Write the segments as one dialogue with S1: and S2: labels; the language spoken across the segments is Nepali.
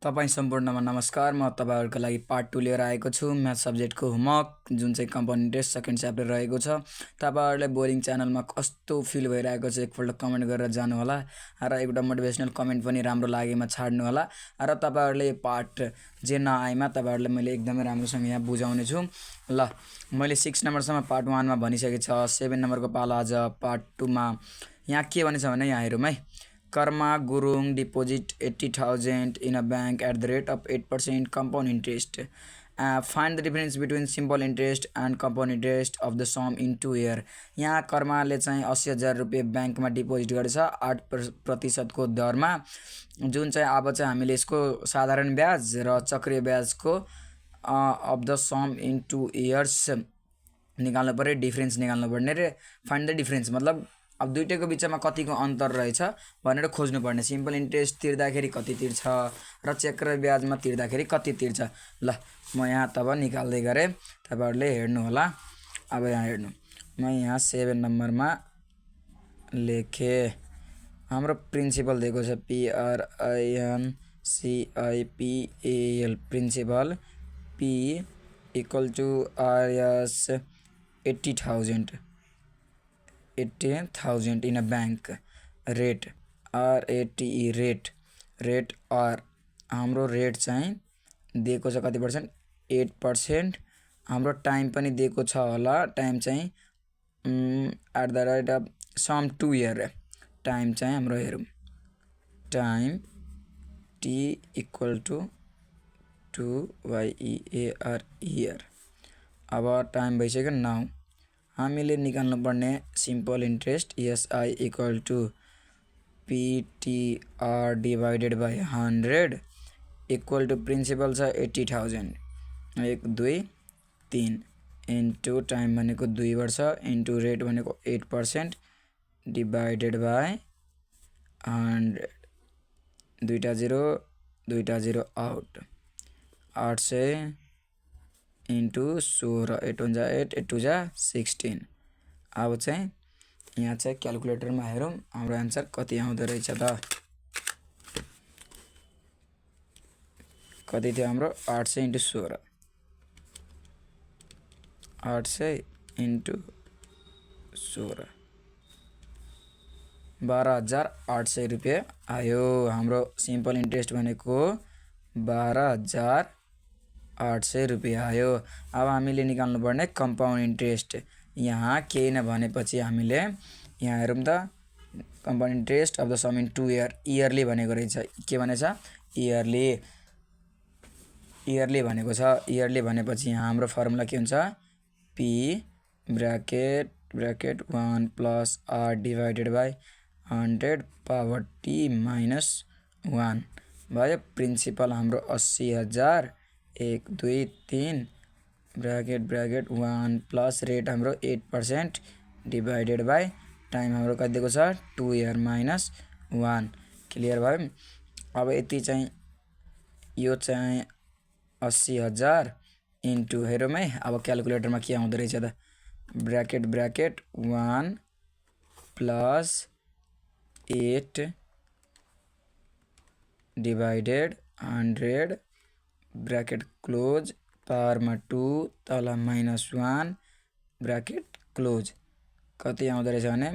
S1: तपाईँ सम्पूर्णमा नमस्कार। म तपाईँहरूको लागि पार्ट 2 लिएर आएको छु। म्याथ सब्जेक्टको होमवर्क जुन चाहिँ कम्पाउन्ड इन्ट्रेस्ट सेकेन्ड च्याप्टर रहेको छ। तपाईँहरूले बोरिङ च्यानलमा कस्तो फिल भइरहेको छ एकपल्ट कमेन्ट गरेर जानुहोला र एउटा मोटिभेसनल कमेन्ट पनि राम्रो लागेमा छाड्नु होला। र तपाईँहरूले पार्ट जे नआएमा तपाईँहरूले मैले एकदमै राम्रोसँग यहाँ बुझाउने छु। ल मैले 6 नम्बरसम्म पार्ट 1 मा भनिसकेको छ। 7 नम्बरको पालो आज पार्ट 2 मा यहाँ के भनेछ भने यहाँ हेरौँ है। Karma Gurung deposit 80,000 in a bank at the rate of 8% compound interest. Find the difference between simple interest and compound interest of the sum in 2 year. यहाँ कर्माले चाहिँ 80,000 रुपियाँ ब्याङ्कमा डिपोजिट गरेछ 8% दरमा, जुन चाहिँ अब चाहिँ हामीले यसको साधारण ब्याज र चक्रिय ब्याजको of the sum in 2 years निकाल्नु पर्यो। डिफ्रेन्स निकाल्नु पर्ने रे। फाइन्ड द डिफ्रेन्स मतलब अब दुईटैको बिचमा कतिको अन्तर रहेछ भनेर खोज्नु पर्ने। सिम्पल इन्ट्रेस्ट तिर्दाखेरि कति तिर्छ र चक्र ब्याजमा तिर्दाखेरि कति तिर्छ। ल म यहाँ तब निकाल्दै गरेँ, तपाईँहरूले हेर्नु होला। अब यहाँ हेर्नु, म यहाँ 7 नम्बरमा लेखेँ। हाम्रो प्रिन्सिपल दिएको छ PRINCIPAL principal P equal to RS 80,000 in a bank rate RATE rate R हाम्रो रेट चाहिँ दिएको छ कति पर्सेन्ट 8%। हाम्रो टाइम पनि दिएको छ होला। टाइम चाहिँ at the rate of sum 2 year. Time चाहिँ हाम्रो हेरौँ, time T equal to 2YEAR year. अब टाइम भइसक्यो 9। हामीले निकाल्नु पर्ने simple interest SI equal to PTR divided by 100 equal to principal छ 80,000 1 2 3 इन्टु टाइम भनेको 2 वर्ष इन्टु रेट भनेको 8% डिभाइडेड बाई 100। दुईटा जिरो आउट 800 इन्टु 16 8 1 8 8 2 16। अब चाहिँ यहाँ चाहिँ क्यालकुलेटरमा हेरौँ हाम्रो एन्सर कति आउँदो रहेछ त। कति थियो हाम्रो 800 इन्टु 16 800 इन्टु 16 12,800 रुपियाँ आयो। हाम्रो सिम्पल इन्ट्रेस्ट भनेको 12,800 रुपियाँ आयो। अब हामीले निकाल्नु पर्ने कम्पाउन्ड इन्ट्रेस्ट। यहाँ केही नभनेपछि हामीले यहाँ हेरौँ त, compound interest of the sum in 2 year yearly भनेको रहेछ। के भनेछ? इयरली भनेको छ। इयरली भनेपछि यहाँ हाम्रो फर्मुला के हुन्छ? P bracket 1 plus R divided by 100 power T minus 1 भयो। प्रिन्सिपल हाम्रो 80,000 1 2 3 ब्र्याकेट 1 प्लस रेट हाम्रो 8% डिभाइडेड बाई टाइम हाम्रो कति दिएको छ 2 इयर माइनस 1। क्लियर भयो। अब यति चाहिँ यो चाहिँ 80,000 इन्टु हेरौँ है। अब क्यालकुलेटरमा के आउँदो रहेछ त, bracket 1 plus 8 divided 100 bracket close पावरमा 2 तल माइनस 1 ब्र्याकेट क्लोज कति आउँदो रहेछ भने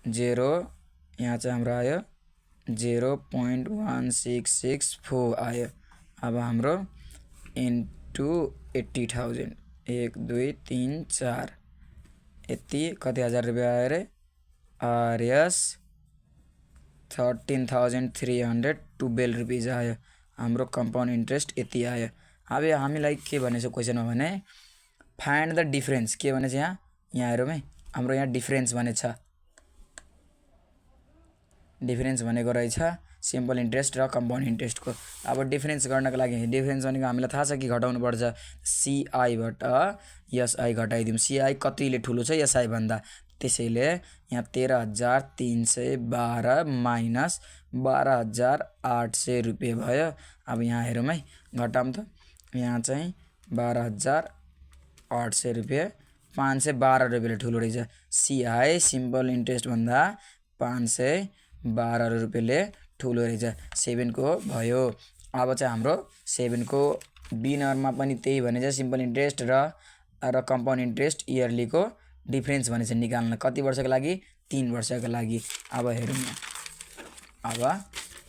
S1: 0। यहाँ चाहिँ हाम्रो आयो 0.1664 आयो। अब हाम्रो इन्टु 80,000 1 2 3 4 यति कति हजार रुपियाँ आयो रे? RS 13,312 रुपिज आयो। हाम्रो कम्पाउन्ड इन्ट्रेस्ट यति आयो। अब हामीलाई के भनेछ क्वेसनमा भने फाइन्ड द डिफ्रेन्स। के भनेछ यहाँ हेरौँ है। हाम्रो यहाँ डिफ्रेन्स भनेछ, डिफ्रेन्स भनेको रहेछ सिम्पल इन्ट्रेस्ट र कम्पाउन्ड इन्ट्रेस्टको। अब डिफ्रेन्स गर्नको लागि डिफ्रेन्स भनेको हामीलाई थाहा छ कि घटाउनु पर्छ। CI बाट SI घटाइदिउँ। CI कतिले ठुलो छ SI भन्दा, त्यसैले यहाँ 13,312 माइनस 12,800 रुपियाँ भयो। अब यहाँ हेरौँ है, घटाउँ त। यहाँ चाहिँ 12,800 रुपियाँ 512 रुपियाँले ठुलो रहेछ। CI सिम्पल इन्ट्रेस्ट भन्दा 512 रुपियाँले ठुलो रहेछ 7 को भयो। अब चाहिँ हाम्रो 7 को बी नम्बरमा पनि त्यही भनेछ सिम्पल इन्ट्रेस्ट र कम्पाउन्ड इन्ट्रेस्ट इयरलीको डिफरेन्स भनेछ निकाल्न कति वर्षको लागि 3 वर्षको लागि। अब हेरौँ अब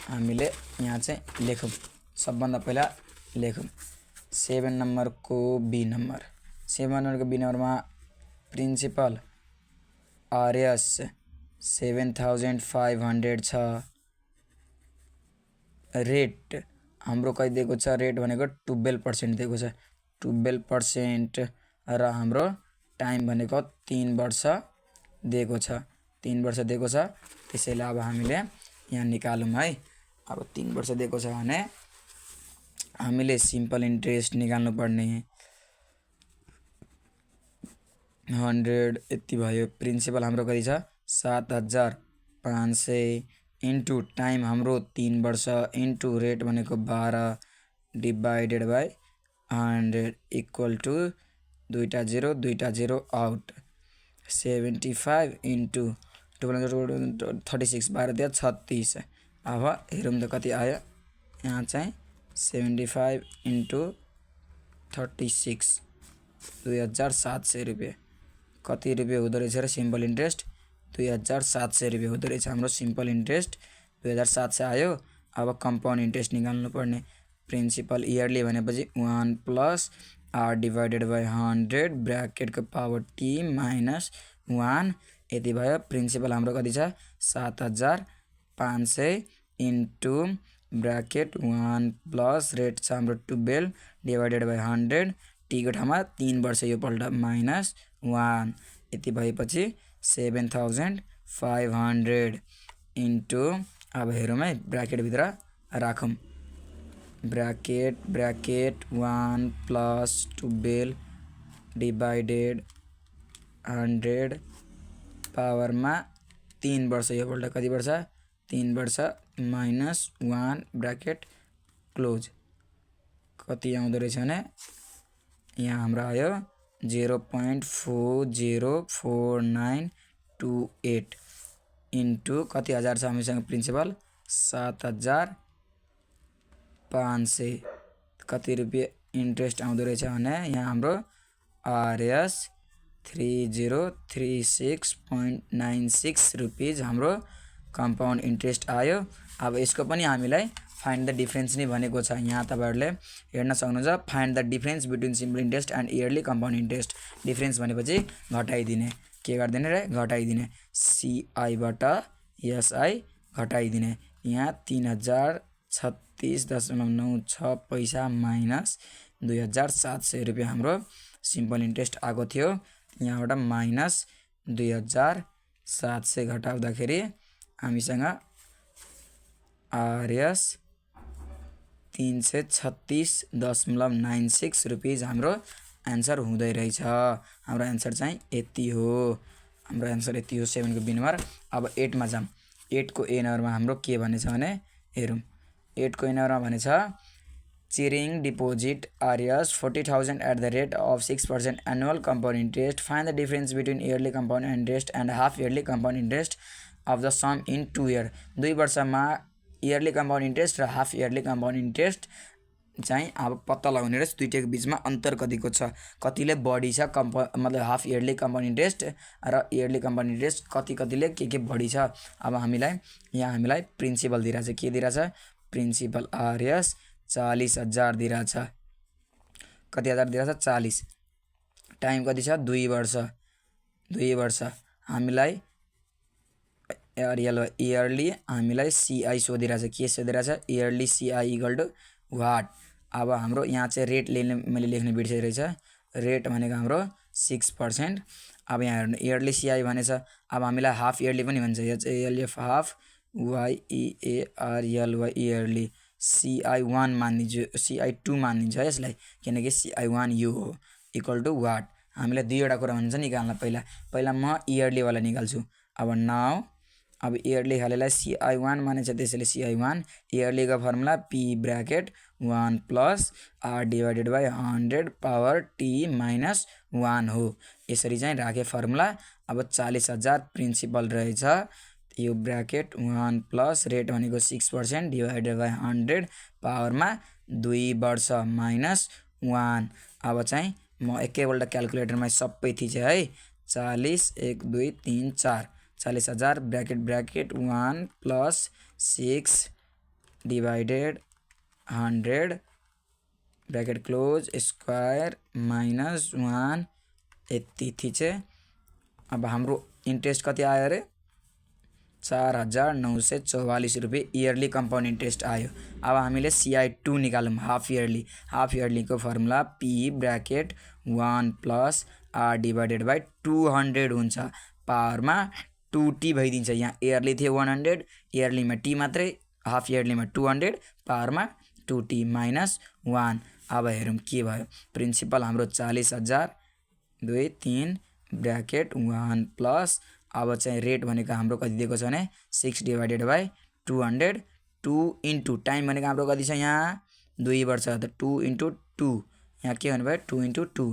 S1: हामीले यहाँ चाहिँ लेखौँ सबभन्दा पहिला लेखौँ 7 नम्बरको बी नम्बर 7 नम्बरको बी नम्बरमा प्रिन्सिपल आरएस 7500 छ। रेट हाम्रो कति दिएको छ रेट भनेको 12% दिएको छ 12% र हाम्रो टाइम भनेको 3 वर्ष दिएको छ 3 वर्ष दिएको छ। त्यसैले अब हामीले यहाँ निकालौँ है। अब 3 वर्ष दिएको छ भने हामीले सिम्पल इन्ट्रेस्ट निकाल्नु पर्ने 100 यति भयो। प्रिन्सिपल हाम्रो कति छ 7500 इन्टु टाइम हाम्रो 3 वर्ष इन्टु रेट भनेको 12 डिभाइडेड बाई 100 इक्वल टु दुईटा जेरो आउट 75 इन्टु 36 12 दिया 36। अब हेरौँ त कति आयो यहाँ चाहिँ 75 इन्टु 36 2700 रुपियाँ कति रुपियाँ हुँदो रहेछ र सिम्पल इन्ट्रेस्ट 2700 रुपियाँ हुँदो रहेछ हाम्रो सिम्पल इन्ट्रेस्ट 2700 आयो। अब कम्पाउन्ड इन्ट्रेस्ट निकाल्नु पर्ने प्रिन्सिपल इयरली भनेपछि 1 प्लस आर डिभाइडेड बाई 100 ब्र्याकेटको पावर टी माइनस 1 यति भयो। प्रिन्सिपल हाम्रो कति छ 7500 इन्टु ब्र्याकेट 1 प्लस रेट छ हाम्रो 12 डिभाइडेड बाई 100 टीको ठाउँमा 3 वर्ष यो पल्ट माइनस 1 यति भएपछि 7500 इन्टु अब हेरौँ है ब्र्याकेटभित्र राखौँ ब्र्याकेट 1 प्लस 12 डिभाइडेड 100 पावरमा 3 वर्ष यो पल्ट कति वर्ष 3 वर्ष माइनस 1 ब्र्याकेट क्लोज कति आउँदो रहेछ भने यहाँ हाम्रो आयो 0.404928 इन्टु कति हजार छ हामीसँग प्रिन्सिपल 7500 कति रुपियाँ इन्ट्रेस्ट आउँदो रहेछ भने यहाँ हाम्रो आरएस 3036.96 रुपिज हाम्रो कम्पाउन्ड इन्ट्रेस्ट आयो। अब यसको पनि हामीलाई फाइन्ड द डिफरेन्स नै भनेको छ। यहाँ तपाईहरुले हेर्न सक्नुहुन्छ find the difference between simple interest and yearly compound interest. Difference भनेपछि घटाइदिने के गर्दिने रे घटाइदिने सीआई बाट एसआई घटाइदिने। यहाँ 3036.96 पैसा माइनस 2700 रुपियाँ हाम्रो सिम्पल इन्ट्रेस्ट आएको थियो। यहाँबाट माइनस 2700 घटाउँदाखेरि हामीसँग आरएस 336.96 रुपिज हाम्रो एन्सर हुँदै रहेछ। हाम्रो एन्सर चाहिँ यति हो। हाम्रो एन्सर यति हो 7 को बी नम्बर। अब 8 मा जाम। 8 को ए नम्बरमा हाम्रो के भनेछ भने हेरौँ। 8 को ए नम्बरमा भनेछ चिरिङ deposit RS 40,000 at the rate of 6% annual compound interest. Find the difference between yearly compound interest and half yearly compound interest of the sum in 2 year. 2 वर्षमा इयरली कम्पाउन्ड इन्ट्रेस्ट र हाफ इयरली कम्पाउन्ड इन्ट्रेस्ट चाहिँ अब पत्ता लगाउने र दुईटाको बिचमा अन्तर कतिको छ, कतिले बढी छ मतलब हाफ इयरली कम्पाउन्ड इन्ट्रेस्ट र इयरली कम्पाउन्ड इन्ट्रेस्ट कतिले के बढी छ। अब हामीलाई प्रिन्सिपल दिइरहेछ के दिइरहेछ प्रिन्सिपल आरएस 40,000 दिइरहेछ। कति हजार दिइरहेछ 40। टाइम कति छ 2 वर्ष। 2 वर्ष हामीलाई इयरली हामीलाई सीआई सोधिरहेछ के सोधिरहेछ yearly CI equal to what. अब हाम्रो यहाँ चाहिँ रेट मैले लेख्न बिर्सिरहेछ। रेट भनेको हाम्रो 6%। अब यहाँ हेर्नु इयरली सीआई भनेछ। अब हामीलाई हाफ इयरली पनि भन्छ L F half Y A R L Y yearly CI 1 मानिदिन्छु सीआई 2 मानिदिन्छ यसलाई किनकि सीआई 1 यो हो इक्वल टु वाट। हामीलाई दुईवटा कुरा हुन्छ निकाल्न। पहिला म इयरली वाला निकाल्छु। अब इयरली हालेलाई सीआई 1 मानेछ त्यसैले सीआई 1 इयरली का formula P bracket 1 plus R divided by 100 power T minus 1 हो। यसरी चाहिँ राखे फर्मुला। अब 40,000 प्रिन्सिपल रहेछ यो ब्राकेट 1 प्लस रेट भनेको 6% डिभाइडेड बाई 100 पावरमा 2 वर्ष माइनस 1। अब चाहिँ म एकैपल्ट क्यालकुलेटरमा सबै थिचेँ है। 40 1 2 3 4 40,000 bracket 1 plus 6 divided 100 bracket close square minus 1 यति थिचे। अब हाम्रो इन्ट्रेस्ट कति आयो अरे 4,944 रुपियाँ इयरली कम्पाउन्ड इन्ट्रेस्ट आयो। अब हामीले CI2 निकालौँ हाफ इयरली को formula P bracket 1 plus R divided by 200 हुन्छ पावरमा 2t भइदिन्छ। यहाँ इयरली थियो 100 इयरलीमा t मात्रै हाफ इयरलीमा 200 पावरमा 2t माइनस 1। अब हेरौँ के भयो। प्रिन्सिपल हाम्रो 40,000 2 3 ब्रैकेट 1 प्लस अब चाहिँ रेट भनेको हाम्रो कति दिएको छ भने 6 डिभाइडेड बाई 200 2 इन्टु टाइम भनेको हाम्रो कति छ यहाँ 2 वर्ष त 2 इन्टु 2 यहाँ के भन्नु भयो 2 इन्टु 2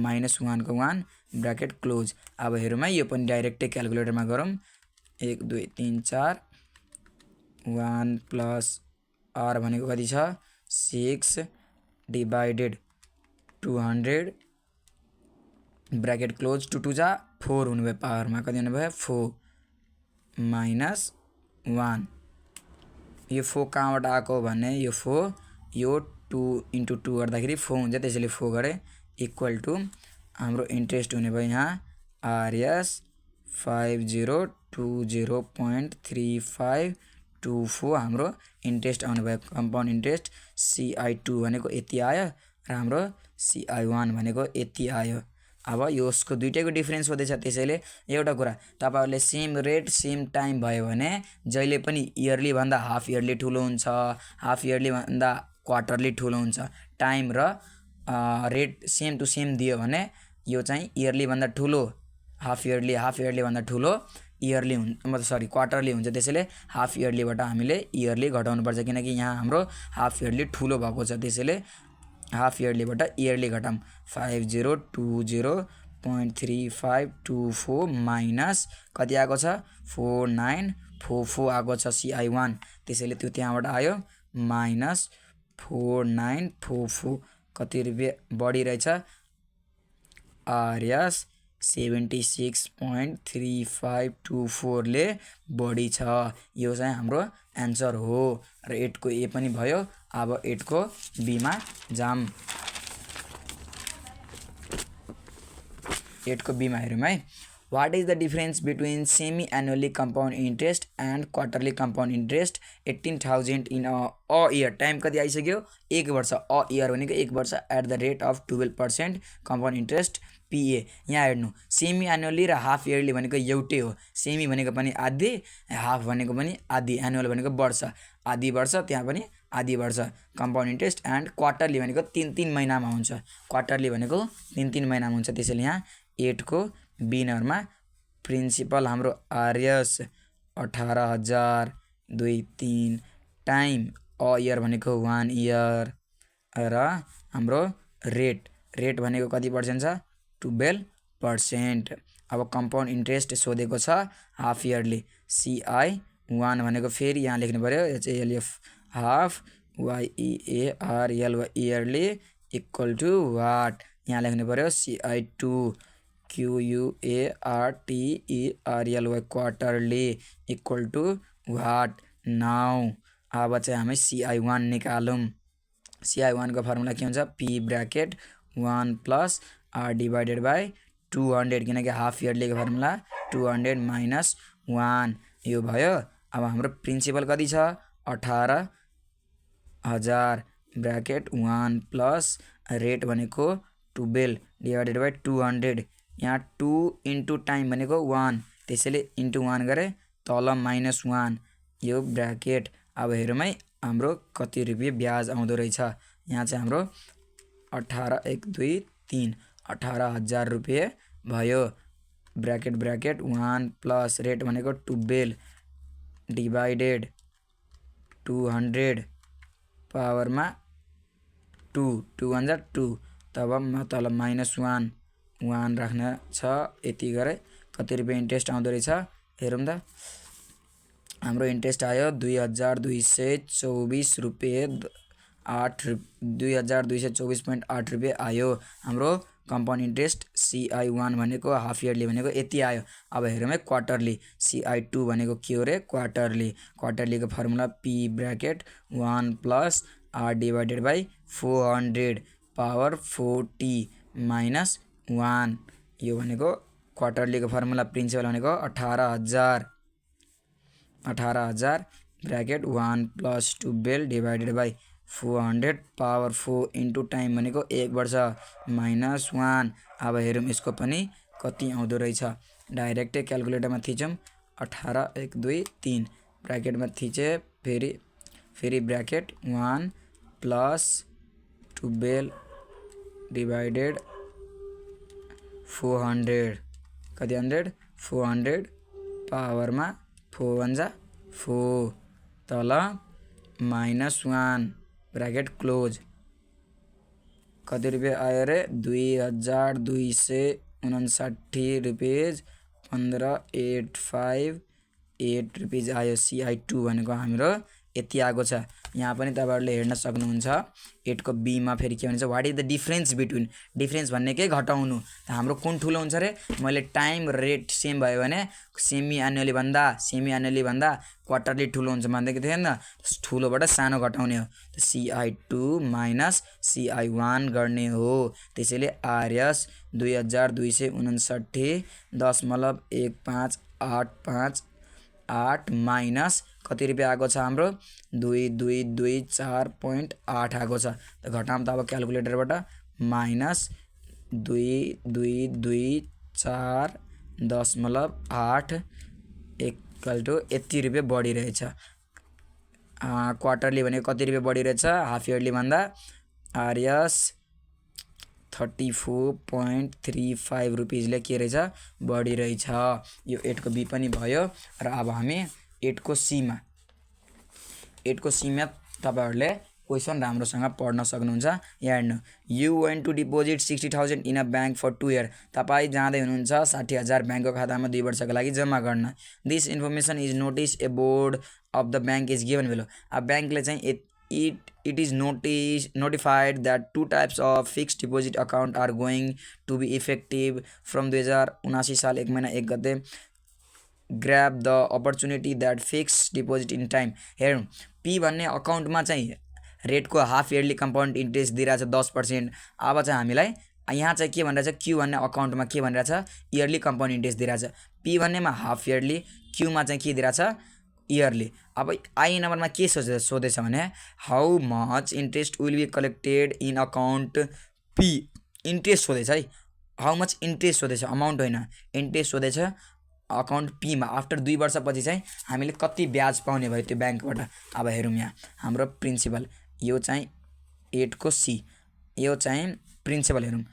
S1: माइनस 1 को 1 ब्रैकेट क्लोज। अब हेरौँ है यो पनि डाइरेक्टै क्यालकुलेटरमा गरौँ 1 2 3 4 1 प्लस R भनेको कति छ 6 डिभाइडेड 200 ब्रैकेट क्लोज 2 2 जा 4 हुनुभयो पावरमा कति हुनुभयो 4 माइनस 1। यो 4 कहाँबाट आएको भने यो 4 यो 2 इन्टु 2 गर्दाखेरि 4 हुन्छ त्यसैले 4 गरे इक्वल टु हाम्रो इन्ट्रेस्ट हुने भयो यहाँ RS 5020.3524 हाम्रो इन्ट्रेस्ट आउने भयो कम्पाउन्ड इन्ट्रेस्ट। CI2 भनेको यति आयो र हाम्रो CI1 भनेको यति आयो। अब यसको दुईटैको डिफरेन्स हुँदैछ त्यसैले एउटा कुरा तपाईहरुले सेम रेट सेम टाइम भयो भने जहिले पनि इयरली भन्दा हाफ इयरली ठुलो हुन्छ, हाफ इयरली भन्दा क्वार्टरली ठुलो हुन्छ। टाइम र रेट सेम टु सेम दियो भने यो चाहिँ इयरली भन्दा ठुलो हाफ इयरली भन्दा ठुलो इयरली मतलब सरी क्वार्टरली हुन्छ। त्यसैले हाफ इयरलीबाट हामीले इयरली घटाउनु पर्छ किनकि यहाँ हाम्रो हाफ इयरली ठुलो भएको छ। त्यसैले हाफ इयरलीबाट इयरली घटाम 5020.3524 माइनस कति आएको छ 4944 आएको छ CI1 त्यसैले त्यो त्यहाँबाट आयो माइनस 4944 कति रुपैयाँ बढी रहेछ RS 76.3524 ले बढी छ। यो चाहिँ हाम्रो एन्सर हो र 8 को ए पनि भयो। अब 8 को बी मा जाम। 8 को बी मा हेरौँ है। What is the difference between semi-annually compound interest and quarterly compound interest 18,000 in a year? Time कति आइसक्यो 1 वर्ष। अ इयर भनेको 1 वर्ष at the rate of 12% compound interest PA। यहाँ हेर्नु सेमी एनुअली र हाफ इयरली भनेको एउटै हो। सेमी भनेको पनि आधी, हाफ भनेको पनि आधी, एनुअल भनेको वर्ष, आधी वर्ष त्यहाँ पनि आधी वर्ष कम्पाउन्ड इन्ट्रेस्ट। एन्ड क्वार्टरली भनेको 3 महिनामा हुन्छ। क्वार्टरली भनेको 3 महिनामा हुन्छ। त्यसैले यहाँ 8 को बी नम्बरमा प्रिन्सिपल हाम्रो RS 18,000 टाइम अ इयर भनेको 1 इयर र हाम्रो रेट भनेको कति पर्सेन्ट छ 12%। अब कम्पाउन्ड इन्ट्रेस्ट सोधेको छ हाफ इयरली CI1 भनेको फेरि यहाँ लेख्नु पर्यो HALF half YEARLY yearly equal to what यहाँ लेख्नु पर्यो CI2 QUARTERLY quarterly equal to what now. अब चाहिँ हामी CI1 निकालौँ। CI1 को फर्मुला के हुन्छ P bracket 1 plus R divided by 200 किनकि हाफ इयरली को फर्मुला 200 माइनस 1 यो भयो। अब हाम्रो प्रिन्सिपल कति छ 18,000 ब्रैकेट 1 प्लस रेट भनेको 12 डिवाइडेड बाई 200 यहाँ 2 इन्टु टाइम भनेको 1 त्यसैले इन्टु 1 गरे तल माइनस 1 यो ब्रैकेट। अब हेरौँ है हाम्रो कति रुपियाँ ब्याज आउँदो रहेछ। यहाँ चाहिँ हाम्रो 18,000 रुपियाँ भयो। ब्रैकेट 1 प्लस रेट भनेको 12 डिवाइडेड 200 पावरमा 2 तब तल माइनस 1 राख्न छ। यति गरे कति रुपियाँ इन्ट्रेस्ट आउँदो रहेछ हेरौँ त हाम्रो इन्ट्रेस्ट आयो 2224 रुपियाँ 2224.8 रुपियाँ आयो। हाम्रो कम्पाउन्ड इन्ट्रेस्ट CI1 भनेको हाफ इयरली भनेको यति आयो। अब हेरौँ है क्वार्टरली। CI2 भनेको के हो रे? क्वार्टरली। क्वार्टरलीको formula P bracket 1 plus R divided by 400 power 40 minus 1। यो भनेको क्वार्टरलीको फर्मुला प्रिन्सिपल भनेको 18,000 bracket 1 plus 12 divided by 400 power 4 into time भनेको 1 वर्ष माइनस 1। अब हेरौँ यसको पनि कति आउँदो रहेछ। डाइरेक्टै क्यालकुलेटरमा थिचौँ। 18 1 2 3 ब्र्याकेटमा थिचे फेरि ब्र्याकेट 1 प्लस 12 डिभाइडेड 400 कति 400 पावरमा 4 1 जा 4 तल माइनस 1 ब्र्याकेट क्लोज। कति रुपियाँ आयो रे? 2259 रुपियाँ 15,858 रुपियाँ आयो। CI2 भनेको हाम्रो यति आएको छ। यहाँ पनि तपाईहरुले हेर्न सक्नुहुन्छ। 8 को B मा फेरि के भन्छ? What is the difference between? Difference भन्नेकै घटाउनु। त हाम्रो कुन ठुलो हुन्छ रे? मैले टाइम रेट सेम भयो भने सेमी एनुअली भन्दा क्वार्टरली ठुलो हुन्छ भन्दैको थिएन। ठुलोबाट सानो घटाउने हो। त CI2 माइनस CI1 गर्ने हो। त्यसैले RS 2259.158588 माइनस कति रुपियाँ आएको छ हाम्रो? 2224.8 आएको छ। त घटाउँ त अब क्यालकुलेटरबाट माइनस 2224.8 इक्वल टु यति रुपियाँ बढिरहेछ। क्वार्टरली भनेको कति रुपियाँ बढिरहेछ? हाफ इयरली भन्दा RS 34.35 रुपिजले के रहेछ? बढिरहेछ। यो 8 को B पनि भयो। र अब हामी 8 को C मा तपाईहरुले क्वेशन राम्रोसँग पढ्न सक्नुहुन्छ। यहाँ हेर्नु, you went to deposit 60,000 in a bank for 2 year. तपाईँ जाँदै हुनुहुन्छ 60,000 ब्याङ्कको खातामा 2 वर्षको लागि जम्मा गर्न। This information is notice a board of the bank is given below. अब ब्याङ्कले चाहिँ it is notified that 2 types of fixed deposit account are going to be effective from 2079 साल 1 महिना 1 गते। grab the opportunity that fixed deposit in time। हेरौँ, P भन्ने अकाउन्टमा चाहिँ रेटको हाफ इयरली कम्पाउन्ड इन्ट्रेस्ट दिइरहेछ 10%। अब चाहिँ हामीलाई यहाँ चाहिँ के भनिरहेछ? Q भन्ने अकाउन्टमा के भनिरहेछ? इयरली कम्पाउन्ड इन्ट्रेस्ट दिइरहेछ। P भन्नेमा हाफ इयरली, Q मा चाहिँ के दिइरहेछ? इयरली। अब आई नम्बरमा के सोधेछ भने how much interest will be collected in account P। Interest सोधेछ है। हाउ मच इन्ट्रेस्ट सोधेछ, अमाउन्ट होइन। इन्ट्रेस्ट सोधेछ अकाउन्ट P मा। आफ्टर 2 वर्षपछि चाहिँ हामीले कति ब्याज पाउने भयो त्यो ब्याङ्कबाट। अब हेरौँ यहाँ हाम्रो प्रिन्सिपल। यो चाहिँ 8 को C। यो चाहिँ प्रिन्सिपल। हेरौँ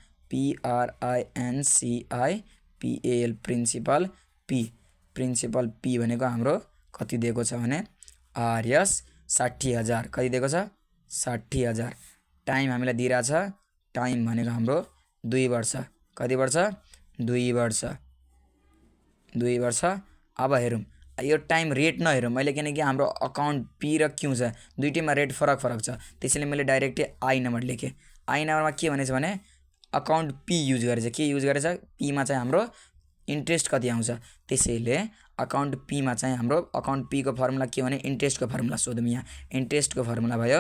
S1: PRINCIPAL प्रिन्सिपल P भनेको हाम्रो कति दिएको छ भने RS 60,000। कति दिएको छ? 60,000। टाइम हामीलाई दिइरहेछ। टाइम भनेको हाम्रो 2 वर्ष। कति वर्ष? 2 वर्ष। 2 वर्ष। अब हेरौँ, यो टाइम रेट नहेरौँ मैले, किनकि हाम्रो अकाउन्ट P र Q छ, दुईटैमा रेट फरक छ। त्यसैले मैले डाइरेक्टै आई नम्बर लेखेँ। आई नम्बरमा के भनेछ भने अकाउन्ट P युज गरेछ। के युज गरेछ? P मा चाहिँ हाम्रो इन्ट्रेस्ट कति आउँछ। त्यसैले अकाउन्ट P मा चाहिँ हाम्रो अकाउन्ट P को फर्मुला के भने इन्ट्रेस्टको फर्मुला सोधौँ। यहाँ इन्ट्रेस्टको फर्मुला भयो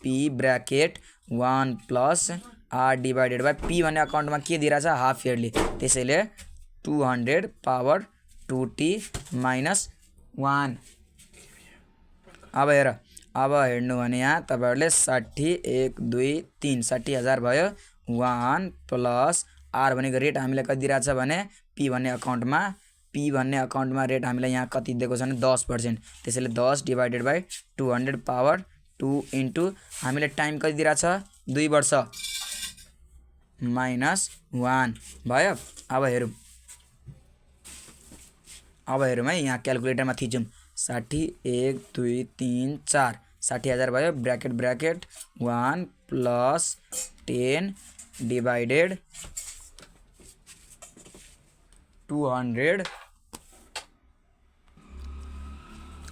S1: P bracket 1 plus R divided by P भन्ने अकाउन्टमा के दिइरहेछ? Half yearly. त्यसैले 200 पावर 2t माइनस 1। अब हेर्नु भने यहाँ तपाईहरुले 60 1 2 3 60,000 भयो। 1 प्लस R भनेको रेट हामीलाई कति दिइरहेछ भने P भन्ने अकाउन्टमा रेट हामीलाई यहाँ कति दिएको छ भने 10%। त्यसैले 10 डिभाइडेड बाई 200 पावर 2 इन्टु हामीले टाइम कति दिइरहेछ? 2 वर्ष माइनस 1 भयो। अब हेरौँ है, यहाँ क्यालकुलेटरमा थिचौँ। 60 1 2 3 4 60,000 भयो। ब्र्याकेट 1 प्लस 10 डिभाइडेड 200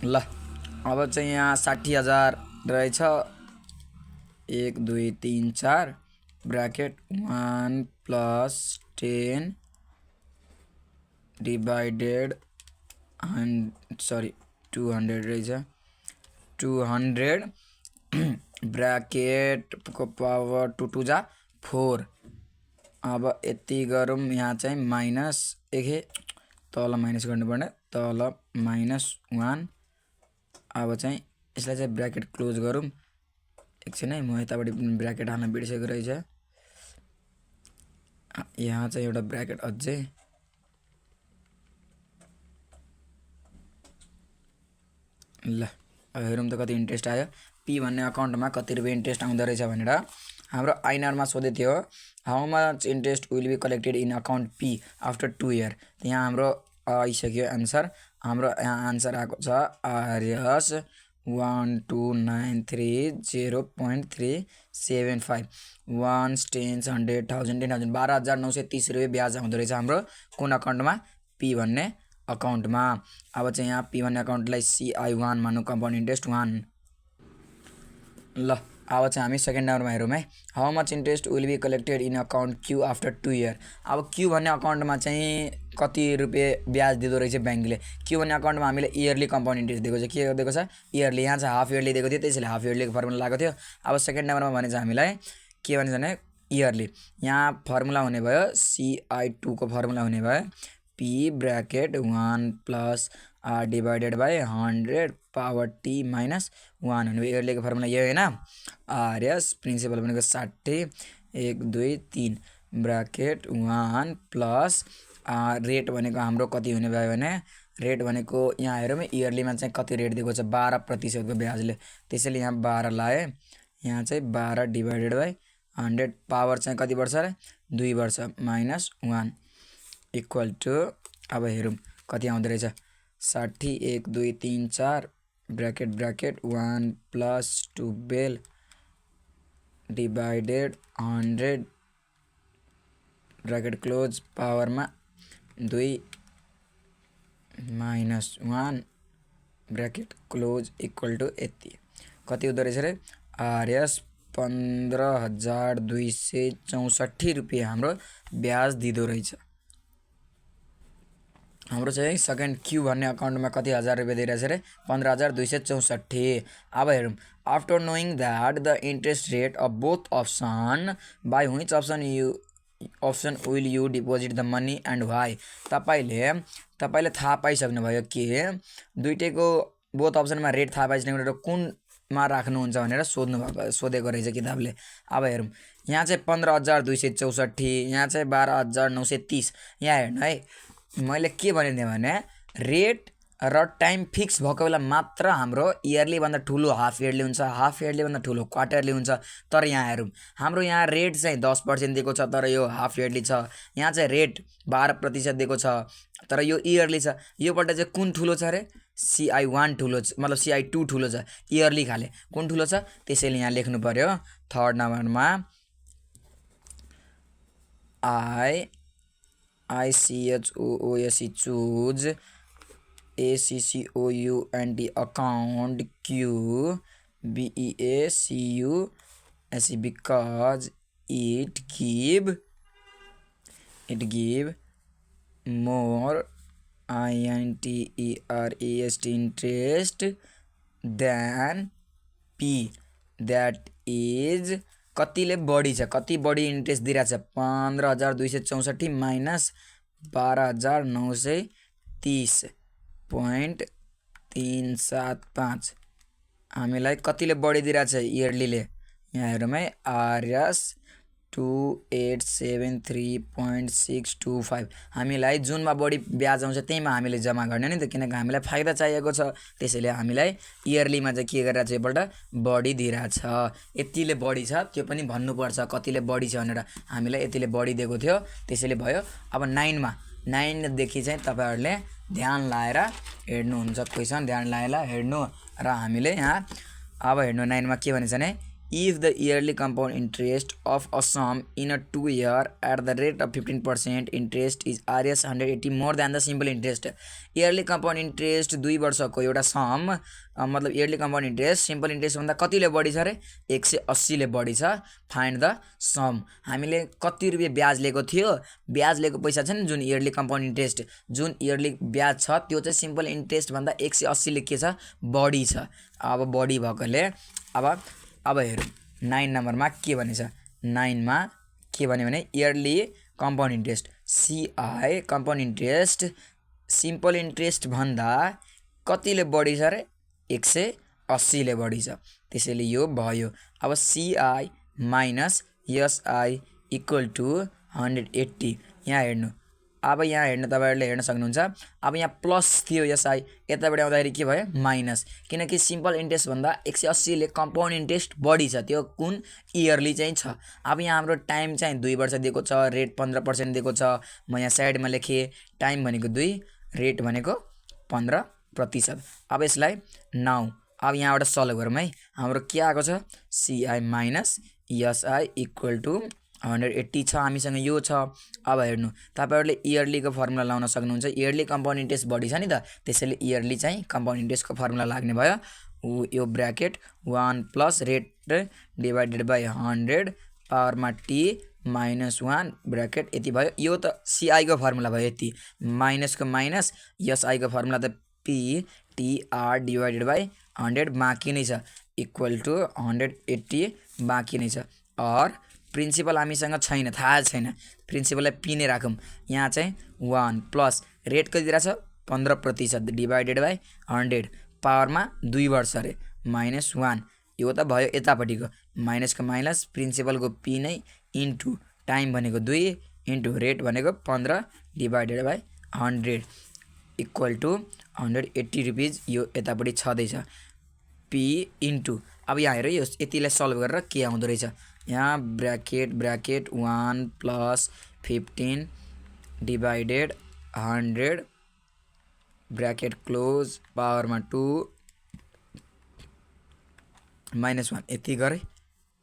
S1: ल अब चाहिँ यहाँ 60,000 रहेछ 1 2 3 4 ब्रैकेट 1 प्लस 10 डिवाइडेड 200 रहेछ 200 ब्रैकेट को पावर 2 2 जा 4। अब यति गरौँ यहाँ चाहिँ माइनस एक तल माइनस गर्नुपर्ने तल -1। अब चाहिँ यसलाई चाहिँ ब्रैकेट क्लोज गरौँ एकछिन है म यतापट्टि ब्रैकेट हाल्न बिर्सेको रहेछ। यहाँ चाहिँ एउटा ब्रैकेट अझै ल हेरौँ त कति इन्ट्रेस्ट आयो पी भन्ने अकाउन्टमा कति रुपियाँ इन्ट्रेस्ट आउँदो रहेछ भनेर हाम्रो आइनरमा सोधेको थियो how much interest will be collected in account P after 2 year. यहाँ हाम्रो आइसक्यो आन्सर। हाम्रो यहाँ आन्सर आएको छ आरएस 12930.375 1 10 100 1000 10,000 12,930 रुपियाँ ब्याज आउँदो रहेछ हाम्रो कुन अकाउन्टमा पी भन्ने अकाउन्टमा। अब चाहिँ यहाँ पी भन्ने अकाउन्टलाई CI1 मानौँ कम्पाउन्ड इन्ट्रेस्ट 1। ल अब चाहिँ हामी सेकेन्ड नम्बरमा हेरौँ है how much interest will be collected in account Q after 2 year. अब क्यू भन्ने अकाउन्टमा चाहिँ कति रुपियाँ ब्याज दिँदो रहेछ ब्याङ्कले। क्यू भन्ने अकाउन्टमा हामीले इयरली कम्पाउन्ड इन्ट्रेस्ट दिएको छ के दिएको छ इयरली। यहाँ चाहिँ हाफ इयरली दिएको थियो त्यसैले हाफ इयरलीको फर्मुला लागेको थियो। अब सेकेन्ड नम्बरमा भने चाहिँ हामीलाई के भन्छ भने इयरली। यहाँ फर्मुला हुने भयो CI2 को फर्मुला हुने भयो P bracket 1 plus R divided by 100 power T minus 1 हुने इयरलीको फर्मुला यो होइन आरएस प्रिन्सिपल भनेको 60 1 2 3 ब्रैकेट 1 प्लस रेट भनेको हाम्रो कति हुने भयो भने रेट भनेको यहाँ हेरौँ इयरलीमा चाहिँ कति रेट दिएको छ 12% को ब्याजले त्यसैले यहाँ 12 लाए यहाँ चाहिँ 12 डिवाइडेड बाई 100 पावर चाहिँ कति वर्ष रे 2 वर्ष माइनस 1 इक्वल टु अब हेरौँ कति आउँदो रहेछ 60 1 2 3 4 bracket 1 plus 12 divided 100 bracket close power में 2 minus 1 bracket close equal to यति कति हुँदो रहेछ रे आरएस 15,264 रुपियाँ हाम्रो ब्याज दिँदो रहेछ। हाम्रो चाहिँ सेकेन्ड क्यू भन्ने अकाउन्टमा कति हजार रुपियाँ दिइरहेछ रे 15,264। अब हेरौँ after knowing that the interest rate of both option by which option will you deposit the money and why. तपाईले थाहा पाइसक्नुभयो कि दुईटैको बोथ अप्सनमा रेट थाहा पाइसक्नु कुनमा राख्नुहुन्छ भनेर सोधेको रहेछ किताबले। अब हेरौँ यहाँ चाहिँ 15,264 यहाँ चाहिँ 12,930। यहाँ हेर्नु है मैले के भनेको भने रेट र टाइम फिक्स भएको बेला मात्र हाम्रो इयरली भन्दा ठुलो हाफ इयरली हुन्छ हाफ इयरली भन्दा ठुलो क्वार्टरली हुन्छ। तर यहाँ हेरौँ हाम्रो यहाँ रेट चाहिँ 10% दिएको छ तर यो हाफ इयरली छ। यहाँ चाहिँ रेट 12% दिएको छ तर यो इयरली छ। योपल्ट चाहिँ कुन ठुलो छ रे CI1 ठुलो छ मतलब CI2 ठुलो छ इयरली खाले कुन ठुलो छ त्यसैले यहाँ लेख्नु पर्यो थर्ड नम्बरमा ICHOOSE choose ACCOUNT account QBEACUSE because it give more INTEREST interest than P that is कतिले बढी छ कति बढी इन्ट्रेस्ट दिइरहेछ 15,264 माइनस 12,930.375 हामीलाई कतिले बढी दिइरहेछ इयरलीले यहाँ हेरौँ है आरएस 2873.625 हामीलाई जुनमा बढी ब्याज आउँछ त्यहीमा हामीले जम्मा गर्ने नि त किनकि हामीलाई फाइदा चाहिएको छ त्यसैले हामीलाई इयरलीमा चाहिँ के गरिरहेछ एकपल्ट बढी दिइरहेछ। यतिले बढी छ त्यो पनि भन्नुपर्छ कतिले बढी छ भनेर हामीलाई यतिले बढी दिएको थियो त्यसैले भयो। अब 9 देखि चाहिँ तपाईहरुले ध्यान लाएर हेर्नुहुन्छ क्वेशन ध्यान लाएर हेर्नु र हामीले यहाँ अब हेर्नु 9 मा के भनेछ भने if the yearly compound interest of a sum in a 2 year at the rate of 15% interest is RS 180 more than the simple interest. Yearly compound interest 2 वर्षको एउटा सम मतलब इयरली कम्पाउन्ड इन्ट्रेस्ट सिम्पल इन्ट्रेस्टभन्दा कतिले बढी छ अरे 180ले बढी छ। Find the sum. हामीले कति रुपियाँ ब्याज लिएको थियो, ब्याज लिएको पैसा छ नि जुन इयरली कम्पाउन्ड इन्ट्रेस्ट जुन इयरली ब्याज छ त्यो चाहिँ सिम्पल इन्ट्रेस्टभन्दा 180ले के छ बढी छ। अब बढी भएकोले अब हेरौँ 9 नम्बरमा के भनेछ। 9मा के भन्यो भने yearly compound interest CI compound interest simple interest भन्दा कतिले बढी छ अरे 180ले बढी छ। त्यसैले यो भयो। अब CI minus SI equal to 180। यहाँ हेर्नु, अब यहाँ हेर्नु तपाईँहरूले हेर्न सक्नुहुन्छ। अब यहाँ प्लस थियो एसआई, यताबाट आउँदाखेरि के भयो माइनस, किनकि सिम्पल इन्ट्रेस्टभन्दा 180ले कम्पाउन्ड इन्ट्रेस्ट बढी छ। त्यो कुन इयरली चाहिँ छ। अब यहाँ हाम्रो टाइम चाहिँ 2 वर्ष दिएको छ, रेट 15% दिएको छ। म यहाँ साइडमा लेखेँ टाइम भनेको 2, रेट भनेको 15%। अब यसलाई 9 अब यहाँबाट सल्भ गरौँ है। हाम्रो के आएको छ CI minus SI equal to 180 छ। हामीसँग यो छ। अब हेर्नु तपाईँहरूले इयरलीको फर्मुला लाउन सक्नुहुन्छ। इयरली कम्पाउन्ड इन्ट्रेस्ट बढी छ नि त, त्यसैले इयरली चाहिँ कम्पाउन्ड इन्ट्रेस्टको फर्मुला लाग्ने भयो। यो bracket 1 plus rate divided by 100 पावरमा टी माइनस 1 ब्र्याकेट यति भयो। यो त सिआईको फर्मुला भयो यति, माइनसको माइनस एसआईको फर्मुला त पिटिआर डिभाइडेड बाई 100 बाँकी नै छ इक्वल टु 180 बाँकी नै छ। और प्रिन्सिपल हामीसँग छैन, थाहा छैन, प्रिन्सिपललाई पी नै राखौँ। यहाँ चाहिँ 1 प्लस रेट कति दिएको छ 15% डिभाइडेड बाई 100 पावरमा 2 वर्ष अरे माइनस 1। यो त भयो यतापट्टिको माइनसको माइनस प्रिन्सिपलको पी नै इन्टु टाइम भनेको 2 इन्टु रेट भनेको 15 divided by 100 equal to 180 rupees. यो यतापट्टि छँदैछ पी इन्टु। अब यहाँ हेर यो यतिलाई सल्भ गरेर के आउँदो रहेछ। यहाँ bracket 1 plus 15 divided 100 bracket close पावरमा 2 माइनस 1 यति गरे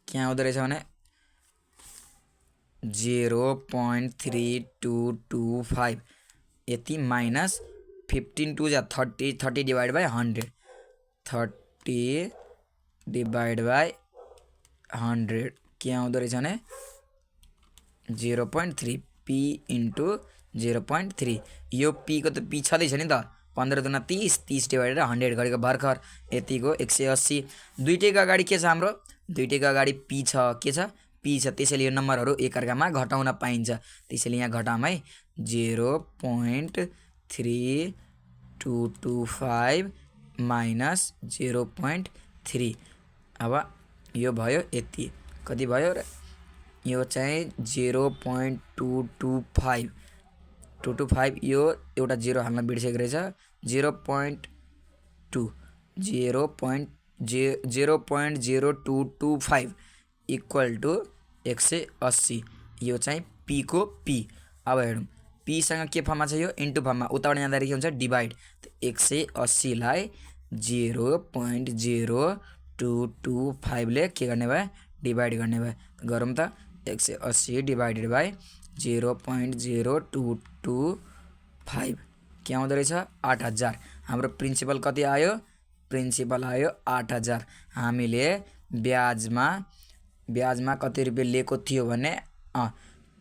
S1: के आउँदो रहेछ भने 0.3225 यति माइनस 15 2 जा 30 डिभाइड बाई 100 30 डिभाइड बाई 100 के आउँदो रहेछ भने 0.3 पी इन्टु 0.3। यो पी को त पी छँदैछ नि त 15 दुना 30 30 डिभाइडेड 100 गरेको भर्खर यतिको 180। दुईटैको अगाडि के छ हाम्रो, दुईटैको अगाडि पी छ, के छ पी छ। त्यसैले यो नम्बरहरू एकअर्कामा घटाउन पाइन्छ। त्यसैले यहाँ घटाउँ है 0.3225 माइनस 0.3। अब यो भयो यति, कति भयो र यो चाहिँ 0.225 यो एउटा 0 हाल्न बिर्सेको रहेछ 0.0225 इक्वल टु 180। यो चाहिँ पी को पी। अब हेरौँ पीसँग के फर्ममा छ यो इन्टु फर्ममा, उताबाट जाँदाखेरि के हुन्छ डिभाइड। 180लाई 0.0225ले के गर्ने भयो डिभाइड गर्ने भयो। गरौँ त 180 डिभाइडेड बाई 0.0225 के आउँदो रहेछ 8000। हाम्रो प्रिन्सिपल कति आयो, प्रिन्सिपल आयो 8000। हामीले ब्याजमा कति रुपियाँ लिएको थियो भने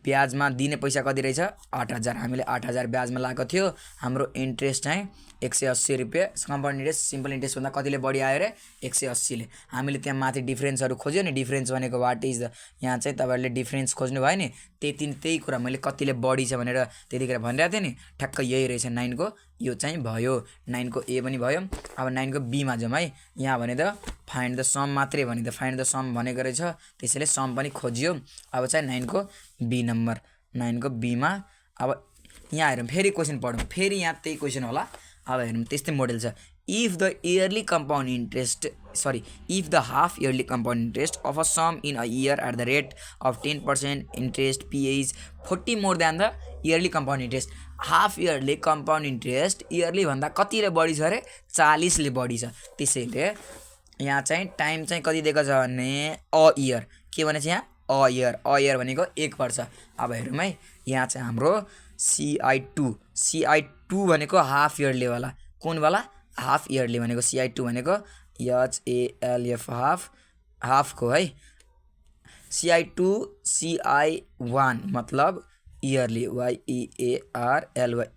S1: ब्याजमा दिने पैसा कति रहेछ 8000। हामीले 8000 ब्याजमा लगाएको थियो। हाम्रो इन्ट्रेस्ट चाहिँ 180 रुपियाँ। कम्पाउन्ड इन्ट्रेस्ट सिम्पल इन्ट्रेस्टभन्दा कतिले बढी आयो रे 180ले। हामीले त्यहाँ माथि डिफ्रेन्सहरू खोज्यो नि, डिफ्रेन्स भनेको वाट इज द, यहाँ चाहिँ तपाईँहरूले डिफ्रेन्स खोज्नु भयो नि, त्यही कुरा मैले कतिले बढी छ भनेर त्यतिखेर भनिरहेको थिएँ नि, ठ्याक्क यही रहेछ 9 को। यो चाहिँ भयो 9 को ए पनि भयो। अब 9 को बीमा जाउँ है। यहाँ भने त फाइन्ड द सम मात्रै भने त फाइन्ड द सम भनेको रहेछ, त्यसैले सम पनि खोजियो। अब चाहिँ 9 को बी नम्बर, 9 को बीमा। अब यहाँ हेरौँ फेरि क्वेसन पढौँ, फेरि यहाँ त्यही क्वेसन होला। अब हेरौँ त्यस्तै मोडल छ। If the half yearly compound interest of a sum in a year at the rate of 10% interest P is 40 more than the yearly compound interest. Half yearly compound interest yearly भन्दा कतिले बढी छ अरे 40ले बढी छ। त्यसैले यहाँ चाहिँ टाइम चाहिँ कति दिएको छ भने अ इयर, के भनेको छ यहाँ अ इयर भनेको 1 वर्ष। अब हेरौँ है, यहाँ चाहिँ हाम्रो CI2 भनेको हाफ इयरलीवाला, कुनवाला हाफ इयरली भनेको CI2 भनेको HALF हाफको है। CI2 CI1 मतलब इयरली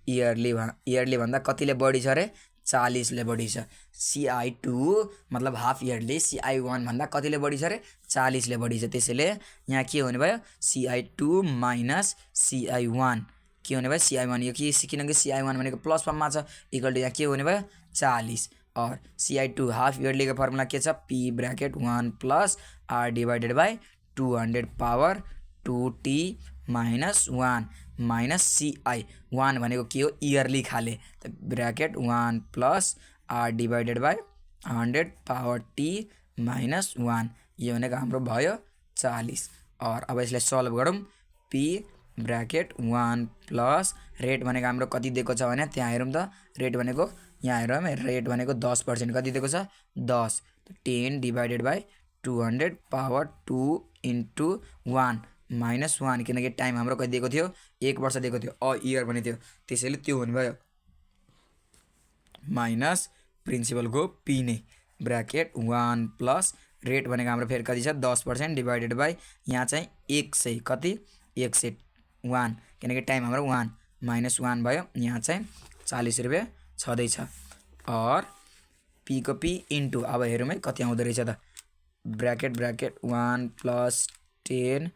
S1: YEARLY इयरली भन्दा कतिले बढी छ अरे 40 ले बढी छ। CI2 मतलब हाफ इयरली, CI1 भन्दा कतिले बढी छ अरे 40 ले बढी छ। त्यसैले यहाँ के हुने भयो CI2 माइनस CI1 के हुने भयो CI1, यो किनकि CI1 भनेको प्लस फर्ममा छ इक्वल टु यहाँ के हुने भयो 40 और CI2 हाफ इयरलीको फर्मुला के छ P bracket 1 plus R divided by 200 power 2T minus 1 minus CI1 भनेको के हो इयरली खाले, त bracket 1 plus R divided by 100 power T minus 1, यो भनेको हाम्रो भयो 40। और अब यसलाई सल्भ गरौँ, P ब्रैकेट 1 प्लस रेट भनेको हाम्रो कति दिएको छ भने त्यहाँ हेरौँ त, रेट भनेको यहाँ हेरौँ है, रेट भनेको 10% कति दिएको छ 10, 10 divided by 200 power 2 into 1 minus 1, किनकि टाइम हाम्रो कति दिएको थियो 1 वर्ष दिएको थियो, अ इयर भनेको थियो, त्यसैले त्यो हुने भयो माइनस प्रिन्सिपलको P नै ब्रैकेट 1 प्लस रेट भनेको हाम्रो फेरि कति छ 10% डिवाइडेड बाई यहाँ चाहिँ 100 कति 101, किनकि टाइम हाम्रो 1 माइनस 1 भयो, यहाँ चाहिँ 40 रुपियाँ छँदैछ। और P को P इन्टु अब हेरौँ है कति आउँदो रहेछ त, ब्रैकेट 1 प्लस 10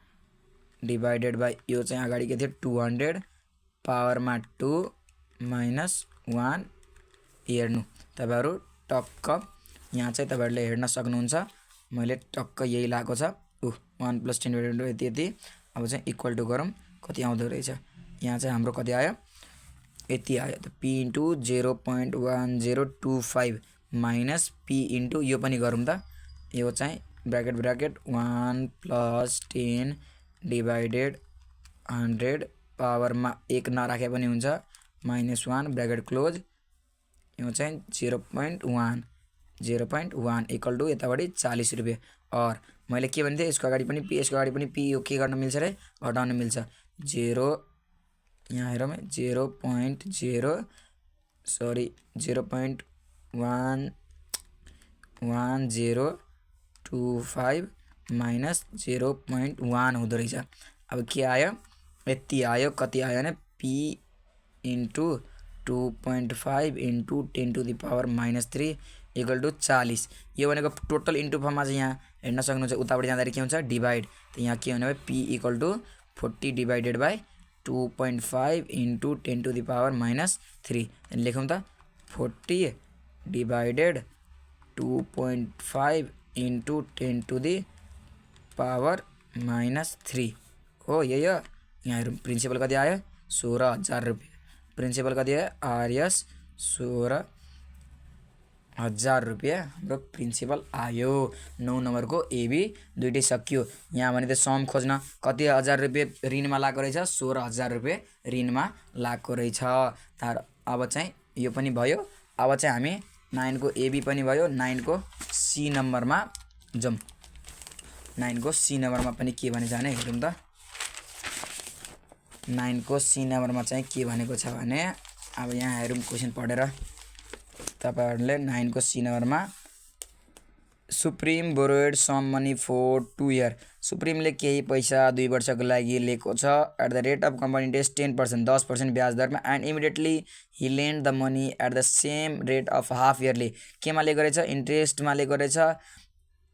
S1: डिवाइडेड बाई यो चाहिँ अगाडि के थियो 200 पावरमा 2 माइनस 1, हेर्नु तपाईहरु टक्क यहाँ चाहिँ तपाईहरुले हेर्न सक्नुहुन्छ, मैले टक्क यही लाएको छ 1 प्लस 10 डिवाइडेड बाई यति। अब चाहिँ इक्वल टु गरौँ कति आउँदो रहेछ, यहाँ चाहिँ हाम्रो कति आयो यति आयो, त P into 0.1025 minus P into यो पनि गरौँ त, यो चाहिँ ब्रैकेट 1 प्लस 10 डिवाइडेड 100 पावरमा 1 नराखे पनि हुन्छ माइनस 1 ब्रैकेट क्लोज, यो चाहिँ 0.1 इक्वल टु यतापट्टि 40 रुपियाँ। और मैले के भन्थे यसको अगाडि पनि P यसको अगाडि पनि P, यो के गर्न मिल्छ रे घटाउन मिल्छ, 0 यहाँ हेरौँ है 0.1025 माइनस 0.1 हुँदो रहेछ। अब के आयो यति आयो, कति आयो भने P into 2.5 into 10 to the power minus 3 equal to 40, यो भनेको टोटल इन्टु फर्ममा चाहिँ यहाँ हेर्न सक्नुहुन्छ, उतापट्टि जाँदाखेरि के हुन्छ डिभाइड, त यहाँ के हुने भयो P equal to 40 divided by 2.5 into 10 to the power minus 3, लेखौँ त 40 divided 2.5 into 10 to the power minus 3 हो, यही हो। यहाँ हेरौँ प्रिन्सिपल कति आयो 16,000 रुपियाँ, प्रिन्सिपल कति आयो RS 16,000 रुपियाँ हाम्रो प्रिन्सिपल आयो। 9 नम्बरको AB दुइटै सकियो। यहाँ भने त सम खोज्न कति हजार रुपियाँ ऋणमा लागेको रहेछ 16,000 रुपियाँ ऋणमा लागेको रहेछ। तर अब चाहिँ यो पनि भयो, अब चाहिँ हामी 9 को AB पनि भयो, 9 को C नम्बरमा जाउँ। 9 को C नम्बरमा पनि के भनेछ भने हेरौँ त, 9 को C नम्बरमा चाहिँ के भनेको छ भने अब यहाँ हेरौँ क्वेसन पढेर तपाईहरुले। 9 को C नम्बरमा Suprim borrowed some money for 2 year, सुप्रिमले केही पैसा 2 वर्षको लागि लिएको छ at the rate of compound interest 10% ब्याज दरमा and immediately he lend the money at the same rate of half yearly, केमा लिएको रहेछ इन्ट्रेस्टमा लिएको रहेछ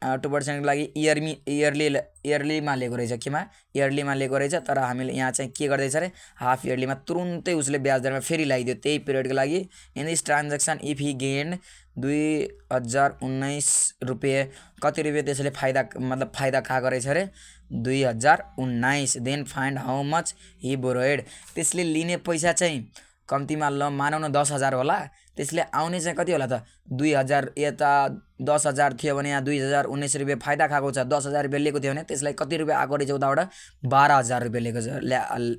S1: 2%को लागि इयरलीमा लिएको रहेछ, केमा इयरलीमा लिएको रहेछ। तर हामीले यहाँ चाहिँ के गर्दैछ रे हाफ इयरलीमा तुरुन्तै उसले ब्याज दरमा फेरि लगाइदियो त्यही पिरियडको लागि। In this transaction if he gain 2019 रुपियाँ, कति रुपियाँ त्यसले फाइदा खाएको रहेछ रे 2019, then find how much he borrowed, त्यसले लिने पैसा चाहिँ कम्तीमा ल मानौ न 10,000 होला, त्यसले आउने चाहिँ कति होला त 2,000, यता 10,000 थियो भने यहाँ 2019 रुपियाँ फाइदा खाएको छ, 10,000 रुपियाँ लिएको थियो भने त्यसलाई कति रुपियाँ आएको रहेछ उताबाट 12,000 रुपियाँ लिएको छ,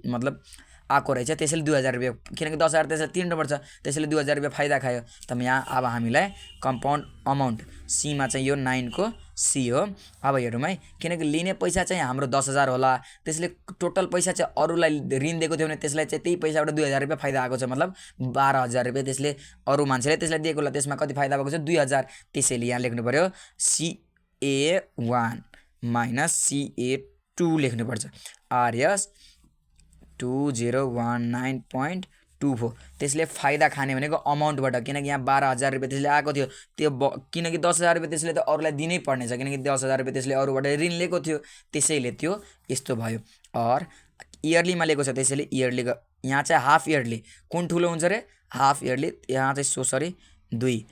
S1: मतलब आएको रहेछ, त्यसैले 2000 रुपियाँ, किनकि 10,000 त्यसले तिर्नुपर्छ, त्यसैले 2000 रुपियाँ फाइदा खायो। त यहाँ अब हामीलाई कम्पाउन्ड अमाउन्ट सीमा चाहिँ यो 9 को सी हो। अब हेरौँ है, किनकि लिने पैसा चाहिँ हाम्रो 10,000 होला, त्यसले टोटल पैसा चाहिँ अरूलाई ऋण दिएको थियो भने त्यसलाई चाहिँ त्यही पैसाबाट 2000 रुपियाँ फाइदा आएको छ, मतलब 12,000 रुपियाँ त्यसले अरू मान्छेले त्यसलाई दिएको होला, त्यसमा कति फाइदा भएको छ 2000। त्यसैले यहाँ लेख्नु पर्यो CA1 माइनस CA2 लेख्नुपर्छ, RS 2019.24। त्यसले फाइदा खाने भनेको अमाउन्टबाट, किनकि यहाँ 12,000 रुपियाँ त्यसले आएको थियो, त्यो किनकि 10,000 रुपियाँ त्यसले त अरूलाई दिनै पर्नेछ, किनकि 10,000 रुपियाँ त्यसले अरूबाट ऋण लिएको थियो, त्यसैले त्यो यस्तो भयो। और इयरलीमा लिएको छ, त्यसैले इयरली यहाँ चाहिँ हाफ इयरली कुन ठुलो हुन्छ रे, हाफ इयरली यहाँ चाहिँ सरी दुई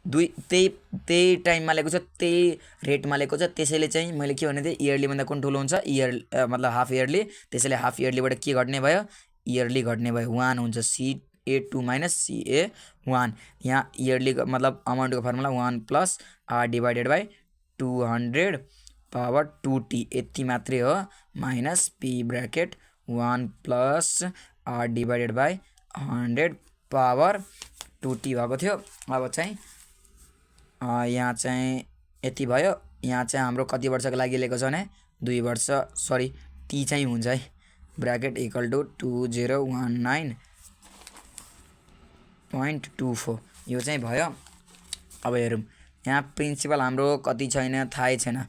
S1: त्यही टाइममा लिएको छ, त्यही रेटमा लिएको छ, त्यसैले चाहिँ मैले के भने थिएँ इयरली भन्दा कुन ठुलो हुन्छ, मतलब हाफ इयरली, त्यसैले हाफ इयरलीबाट के घट्ने भयो, इयरली घट्ने भयो, 1 हुन्छ, CA2 माइनस CA1। यहाँ इयरली मतलब अमाउन्टको formula 1 plus R divided by 200 power 2T यति मात्रै हो, minus P bracket 1 plus R divided by 100 power 2T भएको थियो। अब चाहिँ यहाँ चाहिँ यति भयो। यहाँ चाहिँ हाम्रो कति वर्षको लागि लिएको छ भने 2 वर्ष, सरी टी चाहिँ हुन्छ है, ब्र्याकेट इक्वल टु 2019.24 यो चाहिँ भयो। अब हेरौँ यहाँ प्रिन्सिपल हाम्रो कति छैन थाहै छैन,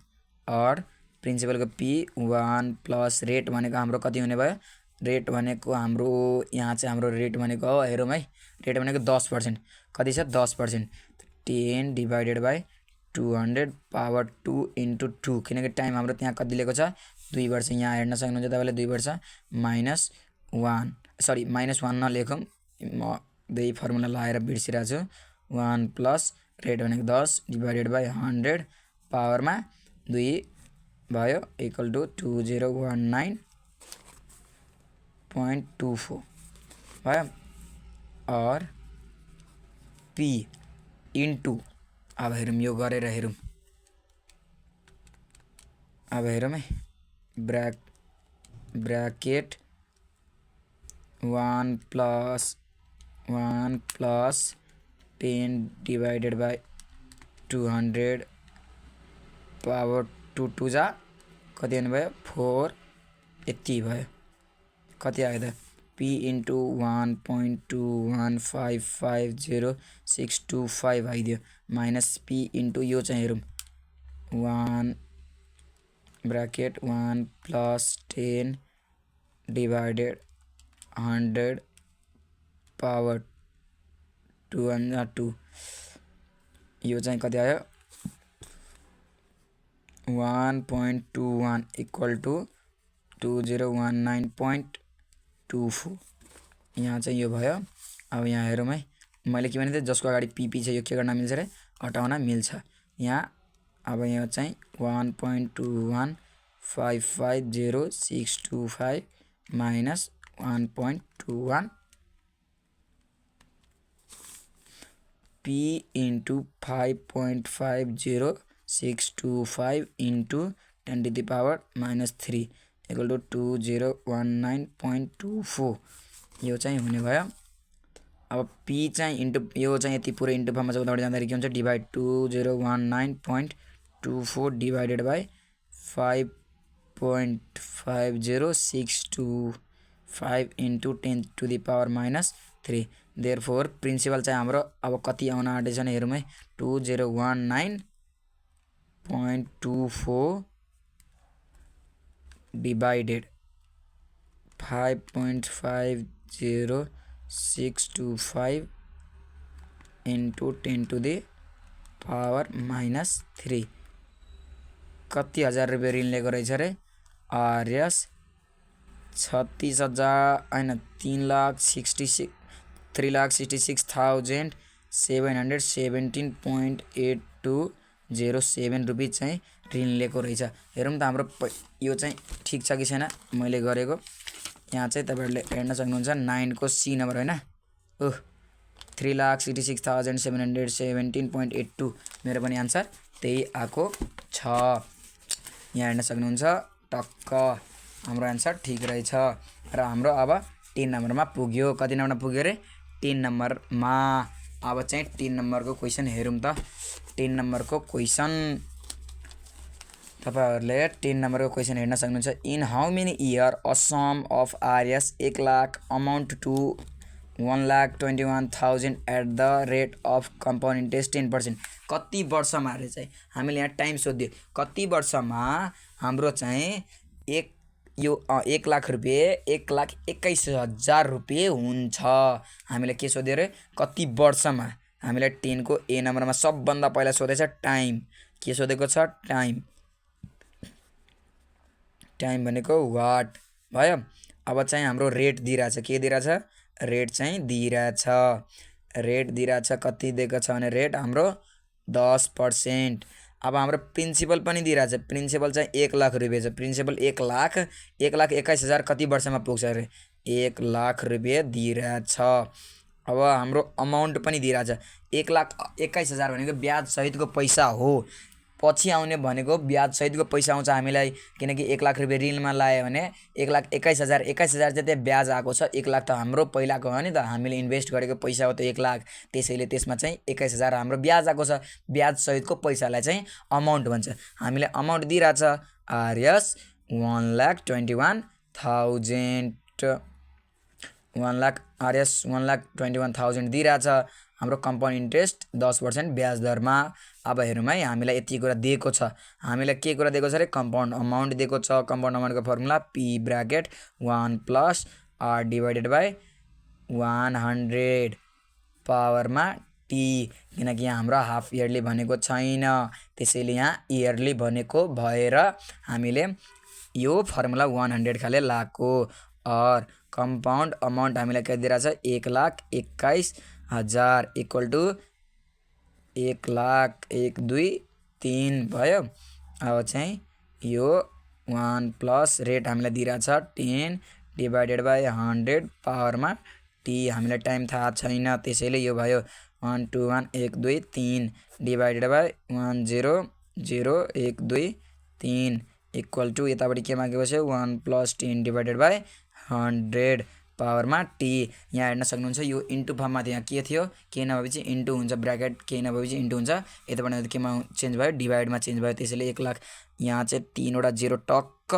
S1: और प्रिन्सिपलको P1 प्लस रेट भनेको हाम्रो कति हुने भयो, रेट भनेको हाम्रो यहाँ चाहिँ हाम्रो रेट भनेको हो, हेरौँ है, रेट भनेको 10%, कति छ 10%, 10 डिभाइडेड बाई 200 पावर 2 इन्टु 2, किनकि टाइम हाम्रो त्यहाँ कति लिएको छ 2 वर्ष, यहाँ हेर्न सक्नुहुन्छ तपाईँले 2 वर्ष, माइनस 1 नलेखौँ, म दुई फर्मुला लगाएर बिर्सिरहेको छु, 1 प्लस रेट भनेको 10 डिभाइडेड बाई 100 पावरमा 2 भयो, इक्वल टु 2019.24 भयो। और P इन्टु, अब हेरौँ यो गरेर हेरौँ, अब हेरौँ है, bracket 1 plus 10 divided by 200 power 2 जा कति हुने भयो 4 यति भयो, कति आयो त P इन्टु 1.21550,625 आइदियो, माइनस P इन्टु यो चाहिँ हेरौँ 1 ब्र्याकेट 1 प्लस 10 डिभाइडेड 100 पावर 2 यो चाहिँ कति आयो 1.21 इक्वल टु 2019.24 यहाँ चाहिँ यो भयो। अब यहाँ हेरौँ है, मैले के भने थिएँ जसको अगाडि PP छ यो के गर्न मिल्छ रे, हटाउन मिल्छ। यहाँ अब यहाँ चाहिँ 1.21550,625 minus 1.21 P into 5.50625 into 10 to the power minus 3 equal to 2019.24 यो चाहिँ हुने भयो। अब P चाहिँ इन्टु यो चाहिँ यति पुरै इन्टु फर्ममा उताबाट जाँदाखेरि के हुन्छ divide 2019.24 divided by 5.50625 into 10 to the power minus 3 therefore principal चाहिँ हाम्रो अब कति आउन आँटेछ भने हेरौँ है 2019.24 divided 5.50625 into 10 to the power minus 3 कति हजार रुपियाँ ऋण लिएको रहेछ रे RS 36,000 होइन 3,66,717.8207 रुपियाँ चाहिँ ऋण लिएको रहेछ। हेरौँ त हाम्रो यो चाहिँ ठिक छ कि छैन मैले गरेको। यहाँ चाहिँ तपाईहरुले हेर्न सक्नुहुन्छ 9 को C नम्बर हैन, 3,66,717.82 मेरो पनि आन्सर त्यही आको छ। यहाँ हेर्न सक्नुहुन्छ टक्क हाम्रो आन्सर ठीक रहेछ र हाम्रो अब 3 नम्बरमा पुग्यो। कति नम्बरमा पुग्यो रे? 3 नम्बरमा। अब चाहिँ 3 नम्बरको क्वेसन हेरौँ त। 3 नम्बरको क्वेसन तपाईहरुले 3 नम्बरको क्वेसन हेर्न सक्नुहुन्छ। In how many year a sum of RS 1 lakh amount to 1,21,000 at the rate of compound interest 10%। कति वर्षमा रे चाहिँ हामीले यहाँ टाइम सोधिदियो। कति वर्षमा हाम्रो चाहिँ 1 लाख रुपियाँ 1,21,000 रुपियाँ हुन्छ। हामीले के सोध्यो रे? कति वर्षमा। हामीलाई 10 को ए नम्बरमा सबभन्दा पहिला सोधेछ टाइम। के सोधेको छ? टाइम। टाइम भनेको वाट भयो। अब चाहिँ हाम्रो रेट दिइरहेछ। के दिइरहेछ? रेट चाहिँ दिइरहेछ। रेट दिइरहेछ कति दिएको छ भने रेट हाम्रो 10%। अब हाम्रो प्रिन्सिपल पनि दिइरहेछ। प्रिन्सिपल चाहिँ 1 लाख रुपियाँ छ। प्रिन्सिपल 1,21,000 कति वर्षमा पुग्छ रे? 1 लाख रुपियाँ दिइरहेछ। अब हाम्रो अमाउन्ट पनि दिइरहेछ। 1,21,000 भनेको ब्याज सहितको पैसा हो। पछि आउने भनेको ब्याज सहितको पैसा आउँछ हामीलाई, किनकि 1 लाख रुपियाँ ऋणमा लायो भने 1,21,000 21,000 चाहिँ त्यहाँ ब्याज आएको छ। 1 लाख त हाम्रो पहिलाको हो नि त, हामीले इन्भेस्ट गरेको पैसा हो त 1 लाख। त्यसैले त्यसमा चाहिँ 21,000 हाम्रो ब्याज आएको छ। ब्याज सहितको पैसालाई चाहिँ अमाउन्ट भन्छ। हामीले अमाउन्ट दिइरहेछ आरएस 1,21,000 आरएस 1,21,000 दिइरहेछ। हाम्रो कम्पाउन्ड इन्ट्रेस्ट 10% ब्याज दरमा। अब हेरौँ है, हामीलाई यति कुरा दिएको छ। हामीलाई के कुरा दिएको छ रे? कम्पाउन्ड अमाउन्ट दिएको छ। कम्पाउन्ड अमाउन्टको formula P bracket 1 plus R divided by 100 पावरमा टी। किनकि यहाँ हाम्रो हाफ इयरली भनेको छैन, त्यसैले यहाँ इयरली भनेको भएर हामीले यो फर्मुला 100 खाले लाएको। और कम्पाउन्ड अमाउन्ट हामीलाई के दिइरहेछ? 1,21,000 इक्वल टु 1,01,2,3 भयो। अब चाहिँ यो 1 प्लस रेट हामीलाई दिइरहेछ 10 डिभाइडेड बाई 100 पावरमा टी। हामीलाई टाइम थाहा छैन, त्यसैले यो भयो 1,21,1,2,3 डिभाइडेड बाई 1,00,1,2,3 इक्वल टु यतापट्टि के मागेको छ? 1 प्लस 10 डिभाइडेड बाई 100 पावरमा टी। यहाँ हेर्न सक्नुहुन्छ यो इन्टु फर्ममा थियो। यहाँ के थियो? के नभएपछि इन्टु हुन्छ, ब्राकेट के नभएपछि इन्टु हुन्छ। यतापट्टि केमा चेन्ज भयो? डिभाइडमा चेन्ज भयो। त्यसैले 1 लाख यहाँ चाहिँ 3वटा 0 टक्क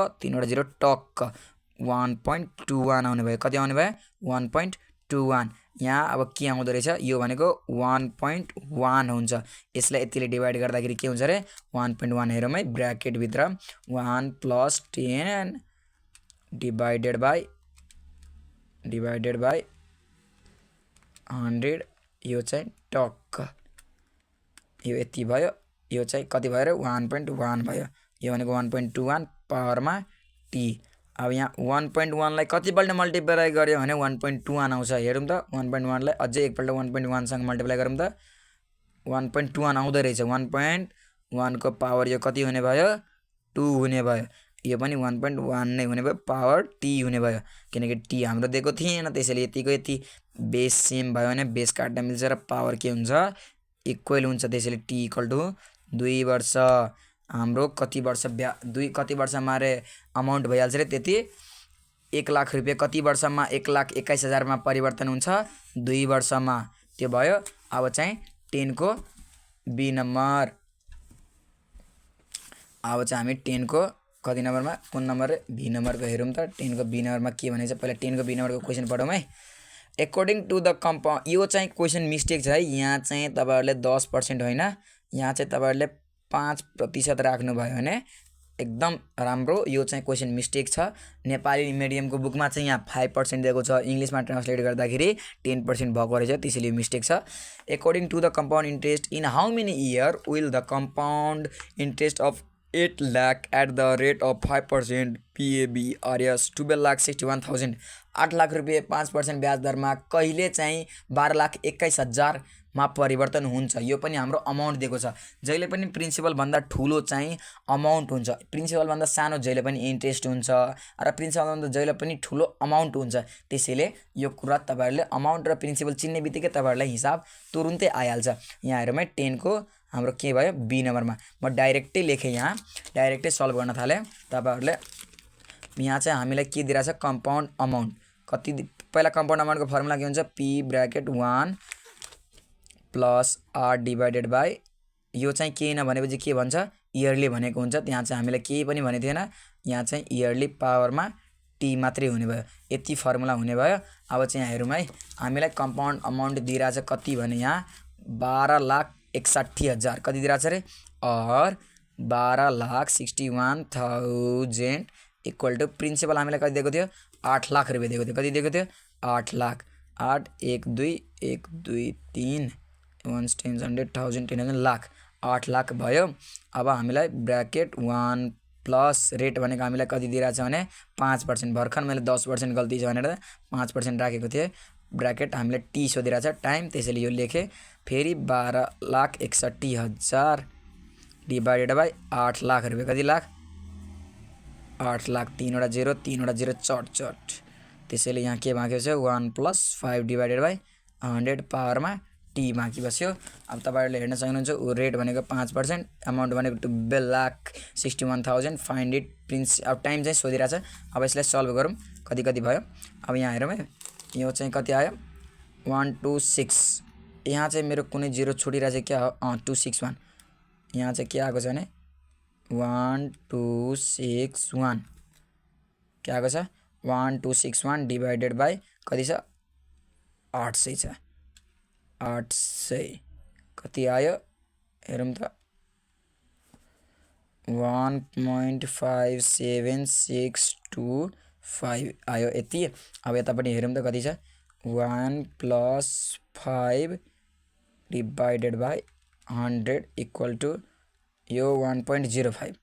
S1: 1.21 आउने भयो। कति आउने भयो? 1.21। यहाँ अब के आउँदो रहेछ? यो भनेको 1.1 हुन्छ। यसलाई यतिले डिभाइड गर्दाखेरि के हुन्छ रे? 1.1। हेरौँ है, ब्राकेटभित्र 1 प्लस 10 डिभाइडेड बाई 100। यो चाहिँ टक्क यो यति भयो। यो चाहिँ कति भयो रे? 1.1 भयो। यो भनेको 1.21 पावरमा टी। अब यहाँ 1.1 लाई कतिपल्ट मल्टिप्लाई गर्यो भने 1.21 आउँछ। हेरौँ त, 1.1 लाई अझै एकपल्ट 1.1 सँग मल्टिप्लाई गरौँ त 1.21 आउँदो रहेछ। 1.1 को पावर यो कति हुने भयो? 2 हुने भयो। यो पनि 1.1 नै हुने भयो, पावर टी हुने भयो। किनकि टी हाम्रो दिएको थिएन, त्यसैले यतिको यति। बेस सेम भयो भने बेस काट्न मिल्छ र पावर के हुन्छ? इक्वल हुन्छ। त्यसैले टी इक्वल टु 2 वर्ष। हाम्रो कति वर्ष कति वर्षमा रे अमाउन्ट भइहाल्छ रे? त्यति 1 लाख रुपियाँ कति वर्षमा? 1,21,000 मा परिवर्तन हुन्छ 2 वर्षमा। त्यो भयो। अब चाहिँ 10 को बी नम्बर। अब चाहिँ हामी 10 को कति नम्बरमा? कुन नम्बर रे? बी नम्बरको हेरौँ त। 10 को बी नम्बरमा के भनेछ? पहिला 10 को बी नम्बरको क्वेसन पढौँ है। एकॉर्डिंग टू द कम्पाउन्ड, यो चाहिँ क्वेसन मिस्टेक छ है। यहाँ चाहिँ तपाईहरुले 10% होइन, यहाँ चाहिँ तपाईहरुले 5% राख्नुभयो भने एकदम राम्रो। यो चाहिँ क्वेसन मिस्टेक छ। नेपाली मिडियमको बुकमा चाहिँ यहाँ 5% दिएको छ, इङ्ग्लिसमा ट्रान्सलेट गर्दाखेरि 10% भएको रहेछ, त्यसैले मिस्टेक छ। According to the compound interest in how many year will the compound interest of 8 lakh at the rate of 5% PABRS 12,61,000 8 lakh रुपियाँ 5% ब्याज दरमा कहिले चाहिँ 12,21,000 मा परिवर्तन हुन्छ। यो पनि हाम्रो अमाउन्ट दिएको छ। जहिले पनि प्रिन्सिपल भन्दा ठुलो चाहिँ अमाउन्ट हुन्छ, प्रिन्सिपल भन्दा सानो जहिले पनि इन्ट्रेस्ट हुन्छ, र प्रिन्सिपल भन्दा जहिले पनि ठुलो अमाउन्ट हुन्छ। त्यसैले यो कुरा तपाईहरुले अमाउन्ट र प्रिन्सिपल चिन्ने बित्तिकै तपाईहरुलाई हिसाब तुरुन्तै आइहाल्छ। यहाँ हेरौँ है, 10 को हाम्रो के भयो? बी नम्बरमा। म डाइरेक्टै लेखेँ, यहाँ डाइरेक्टै सल्भ गर्न थालेँ। तपाईहरुले यहाँ चाहिँ हामीलाई के दिइरहेछ? कम्पाउन्ड अमाउन्ट कति पहिला कम्पाउन्ड अमाउन्टको फर्मुला के हुन्छ p bracket 1 plus r divided by यो चाहिँ केही नभनेपछि के भन्छ इयरली भनेको हुन्छ। त्यहाँ चाहिँ हामीले केही पनि भनेको थिएन, यहाँ चाहिँ इयरली पावरमा टी मात्रै हुने भयो, यति फर्मुला हुने भयो। अब चाहिँ यहाँ हेरौँ है, हामीलाई कम्पाउन्ड अमाउन्ट दिइरहेछ कति भने यहाँ 12,61,000 कति दिइरहेछ अरे और 12,61,000 इक्वल टु प्रिन्सिपल हामीलाई कति दिएको थियो 8 लाख रुपियाँ दिएको थियो। कति दिएको थियो 8 लाख, 8 1 2 1 2 3 1 10 100 1000 10,000 लाख 8 लाख भयो। अब हामीलाई ब्र्याकेट 1 प्लस रेट भनेको हामीलाई कति दिइरहेछ भने 5%। भर्खर मैले 10% गल्ती छ भनेर 5% राखेको थिएँ। ब्र्याकेट हामीलाई टी सोधिरहेछ टाइम, त्यसैले यो लेखेँ। फेरि 12,61,000 डिभाइडेड बाई 8 लाख रुपियाँ कति लाख 8 लाख, 3वटा 0 3वटा 0 चट। त्यसैले यहाँ के बाँकी छ 1 प्लस 5 डिभाइडेड बाई 100 पावरमा टी बाँकी बस्यो। अब तपाईँहरूले हेर्न सक्नुहुन्छ रेट भनेको 5%, अमाउन्ट भनेको 12,61,000 फाइन्ड इट प्रिन्स। अब टाइम चाहिँ सोधिरहेछ। अब यसलाई सल्भ गरौँ कति कति भयो। अब यहाँ हेरौँ है, यो चाहिँ कति आयो 126, यहाँ चाहिँ मेरो कुनै 0 छुटिरहेछ क्या हो 261, यहाँ चाहिँ के आएको छ भने 1261 के आएको छ 1261 डिभाइडेड बाई कति छ 800 छ, 800 कति आयो हेरौँ त 1.57625 आयो यति। अब यतापट्टि हेरौँ त कति छ 1 plus 5 divided by 100 equal to यो 1.05,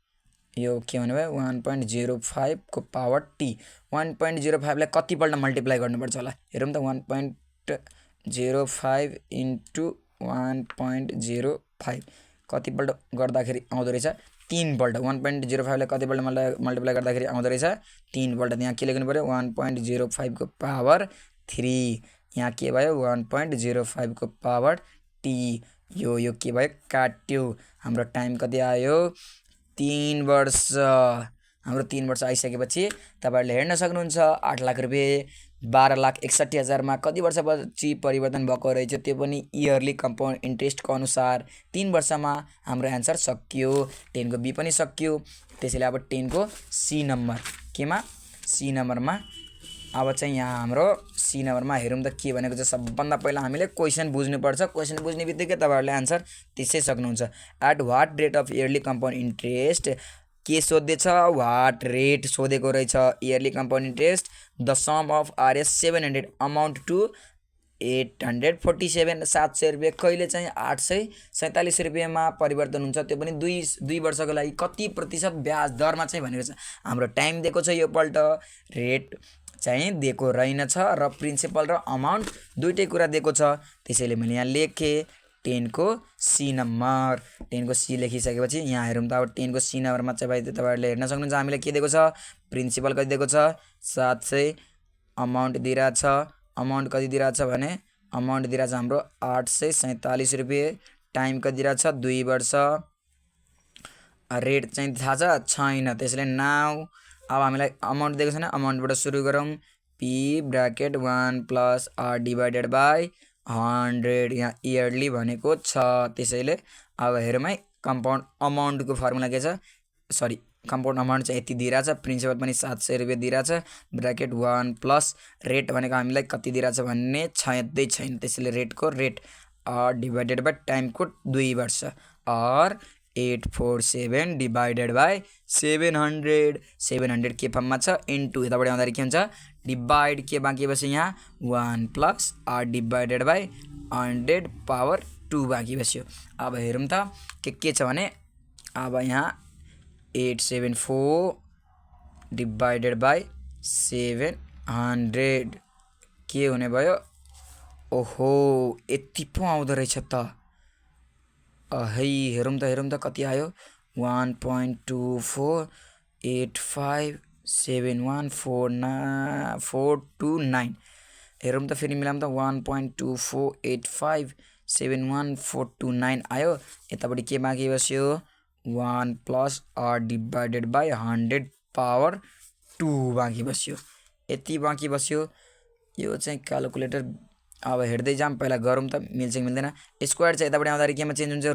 S1: यो के भन्नु भयो 1.05 को पावर टी। 1.05 लाई कतिपल्ट मल्टिप्लाई गर्नुपर्छ होला हेरौँ त 1.05 इन्टु 1.05 कतिपल्ट गर्दाखेरि आउँदो रहेछ 3 पल्ट। 1.05 लाई कतिपल्ट मल्टिप्लाई गर्दाखेरि आउँदो रहेछ 3 पल्ट। यहाँ के लेख्नु पर्यो 1.05 को पावर 3, यहाँ के भयो 1.05 को पावर टी। यो के भयो काट्यो। हाम्रो टाइम कति आयो 3 वर्ष। हाम्रो 3 वर्ष आइसकेपछि तपाईहरुले हेर्न सक्नुहुन्छ 8 लाख रुपियाँ 12,61,000 मा कति वर्षपछि परिवर्तन भएको रहेछ, त्यो पनि इयरली कम्पाउन्ड इन्ट्रेस्टको अनुसार। 3 वर्षमा हाम्रो एन्सर सकियो। 10 को बी पनि सकियो। त्यसैले अब 10 को सी नम्बर केमा सी नम्बरमा अब चाहिँ यहाँ हाम्रो सी नम्बरमा हेरौँ त के भनेको छ। सबभन्दा पहिला हामीले क्वेशन बुझ्नुपर्छ। क्वेशन बुझ्ने बित्तिकै तपाईहरुले आन्सर त्यसै सक्नुहुन्छ। At what rate of yearly compound interest के सोध्दैछ व्हाट रेट सोधेको रहेछ yearly compound interest. The sum of RS 700 amount to 847 700 रुपियाँ कहिले चाहिँ 847 रुपियाँमा परिवर्तन हुन्छ, त्यो पनि दुई वर्षको लागि कति प्रतिशत ब्याज दरमा चाहिँ भनेको छ। हाम्रो टाइम दिएको छ, यो पल्ट रेट चाहिँ दिएको रहेनछ र प्रिन्सिपल र अमाउन्ट दुईटै कुरा दिएको छ। त्यसैले मैले यहाँ लेखेँ 10 को सी नम्बर। 10 को सी लेखिसकेपछि यहाँ हेरौँ त अब 10 को सी नम्बरमा चाहिँ तपाईहरुले हेर्न सक्नुहुन्छ हामीले के दिएको छ प्रिन्सिपल कति दिएको छ 700, अमाउन्ट दिइरहेछ अमाउन्ट कति दिइरहेछ भने अमाउन्ट दिइरहेछ हाम्रो 847 रुपियाँ, टाइम कति दिइरहेछ 2 वर्ष, रेट चाहिँ थाहा छैन। त्यसैले नाउ अब हामीलाई अमाउन्ट दिएको छैन, अमाउन्टबाट सुरु गरौँ। P bracket 1 plus R divided by 100, यहाँ इयरली भनेको छ। त्यसैले अब हेरौँ है कम्पाउन्ड अमाउन्टको फर्मुला के छ, सरी कम्पाउन्ड अमाउन्ट चाहिँ यति दिइरहेछ, प्रिन्सिपल पनि 700 रुपियाँ दिइरहेछ, ब्र्याकेट 1 प्लस रेट भनेको हामीलाई कति दिइरहेछ भन्ने छँदै छैन। त्यसैले रेटको रेट डिभाइडेड बाई टाइमको 2 वर्ष और 847 डिभाइडेड बाई 700। 700 के फर्ममा छ इन्टु यताबाट आउँदाखेरि के हुन्छ डिभाइड के बाँकी बस्यो यहाँ 1 plus R divided by 100 power 2 बाँकी बस्यो। अब हेरौँ त के छ भने अब यहाँ 874 डिभाइडेड बाई 700 के हुने भयो, ओहो यति पो आउँदो रहेछ त। है हेरौँ त कति आयो 1.248571429। हेरौँ त फेरि मिलाऊँ त 1.248571429 आयो। यतापट्टि के बाँकी बस्यो 1 plus R divided by 100 power 2 बाँकी बस्यो। यति बाँकी बस्यो। यो चाहिँ क्यालकुलेटर अब हेर्दै जाऊँ, पहिला गरौँ त मिल्छ कि मिल्दैन। स्क्वायर चाहिँ यताबाट आउँदाखेरि केमा चेन्ज हुन्छ,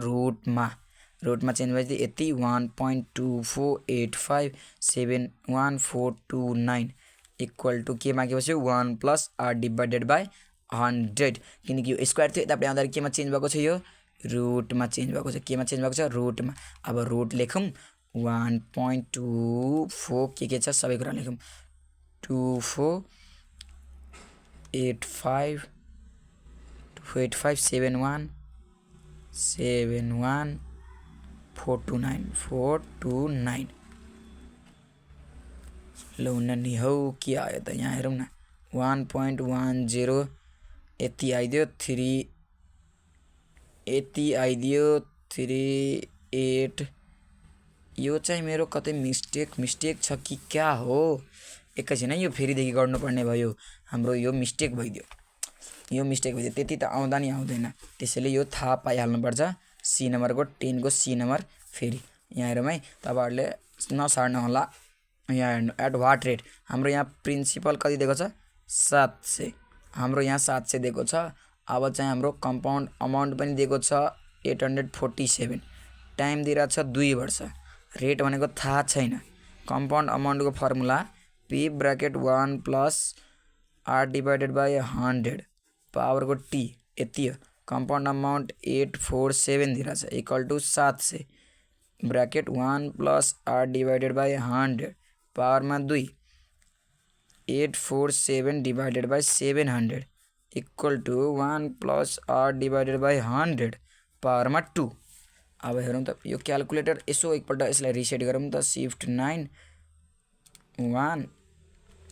S1: रुटमा चेन्ज भएपछि यति 1.248571429 इक्वल टु केमा के बस्यो 1 + r डिभाइडेड बाई 100, किनकि यो स्क्वायर थियो यताबाट आउँदाखेरि केमा चेन्ज भएको छ, यो रुटमा चेन्ज भएको छ। केमा चेन्ज भएको छ, रुटमा। अब रुट लेखौँ 1.24 के छ सबै कुरा लेखौँ 24857171 लो नि हौ के आयो त, यहाँ हेरौँ न 1.10 यति आइदियो 38। यो चाहिँ मेरो कतै मिस्टेक छ कि क्या हो, एकैछिन है, यो फेरिदेखि गर्नुपर्ने भयो। हाम्रो यो मिस्टेक भइदियो, त्यति त आउँदा नि आउँदैन, त्यसैले यो थाहा पाइहाल्नुपर्छ। सी नम्बरको 10 को सी नम्बर फेरि यहाँ हेरौँ है, तपाईँहरूले नसार्नु होला। यहाँ हेर्नु एट वाट रेट, हाम्रो यहाँ प्रिन्सिपल कति दिएको छ 700, हाम्रो यहाँ 700 दिएको छ। अब चाहिँ हाम्रो कम्पाउन्ड अमाउन्ट पनि दिएको छ 847, टाइम दिइरहेको छ 2 वर्ष, रेट भनेको थाहा छैन। कम्पाउन्ड अमाउन्टको formula p bracket 1 + r divided by 100 पावरको t यति हो। कम्पाउन्ड अमाउन्ट 847 दिइरहेछ equal to 700 bracket 1 + r divided by 100 पावरमा 2 847 divided by 700 equal to 1 + r divided by 100 पावरमा 2। अब हेरौँ त यो क्यालकुलेटर यसो एकपल्ट यसलाई रिसेट गरौँ त, शिफ्ट 9 1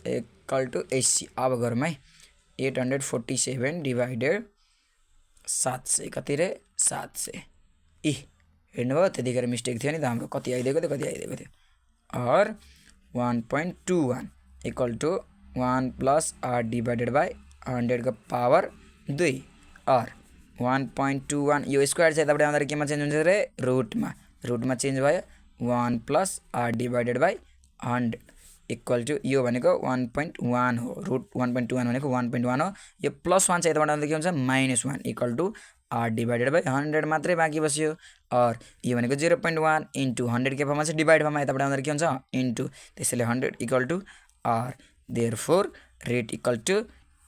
S1: इक्वल टु 80। अब गरौँ है 847 डिभाइडेड 700 कति रे 700। हेर्नुभयो त्यतिखेर मिस्टेक थियो नि त हाम्रो, कति आइदिएको थियो और 1.21 equal to 1 + r divided by 100 को पावर 2 और 1.21 यो स्क्वायर चाहिँ यताबाट आउँदाखेरि केमा चेन्ज हुन्छ रे, रुटमा चेन्ज भयो 1 + r divided by 100 equal to यो भनेको 1.1 हो, रुट 1.21 भनेको 1.1 हो। यो +1 चाहिँ यताबाट आउँदा के हुन्छ -1 equal to r divided by 100 मात्रै बाँकी बस्यो। और यो भनेको 0.1 इन्टु 100 के फर्ममा छ, डिभाइड फर्ममा यताबाट आउँदा के हुन्छ इन्टु, त्यसैले 100 equal to r, therefore rate equal to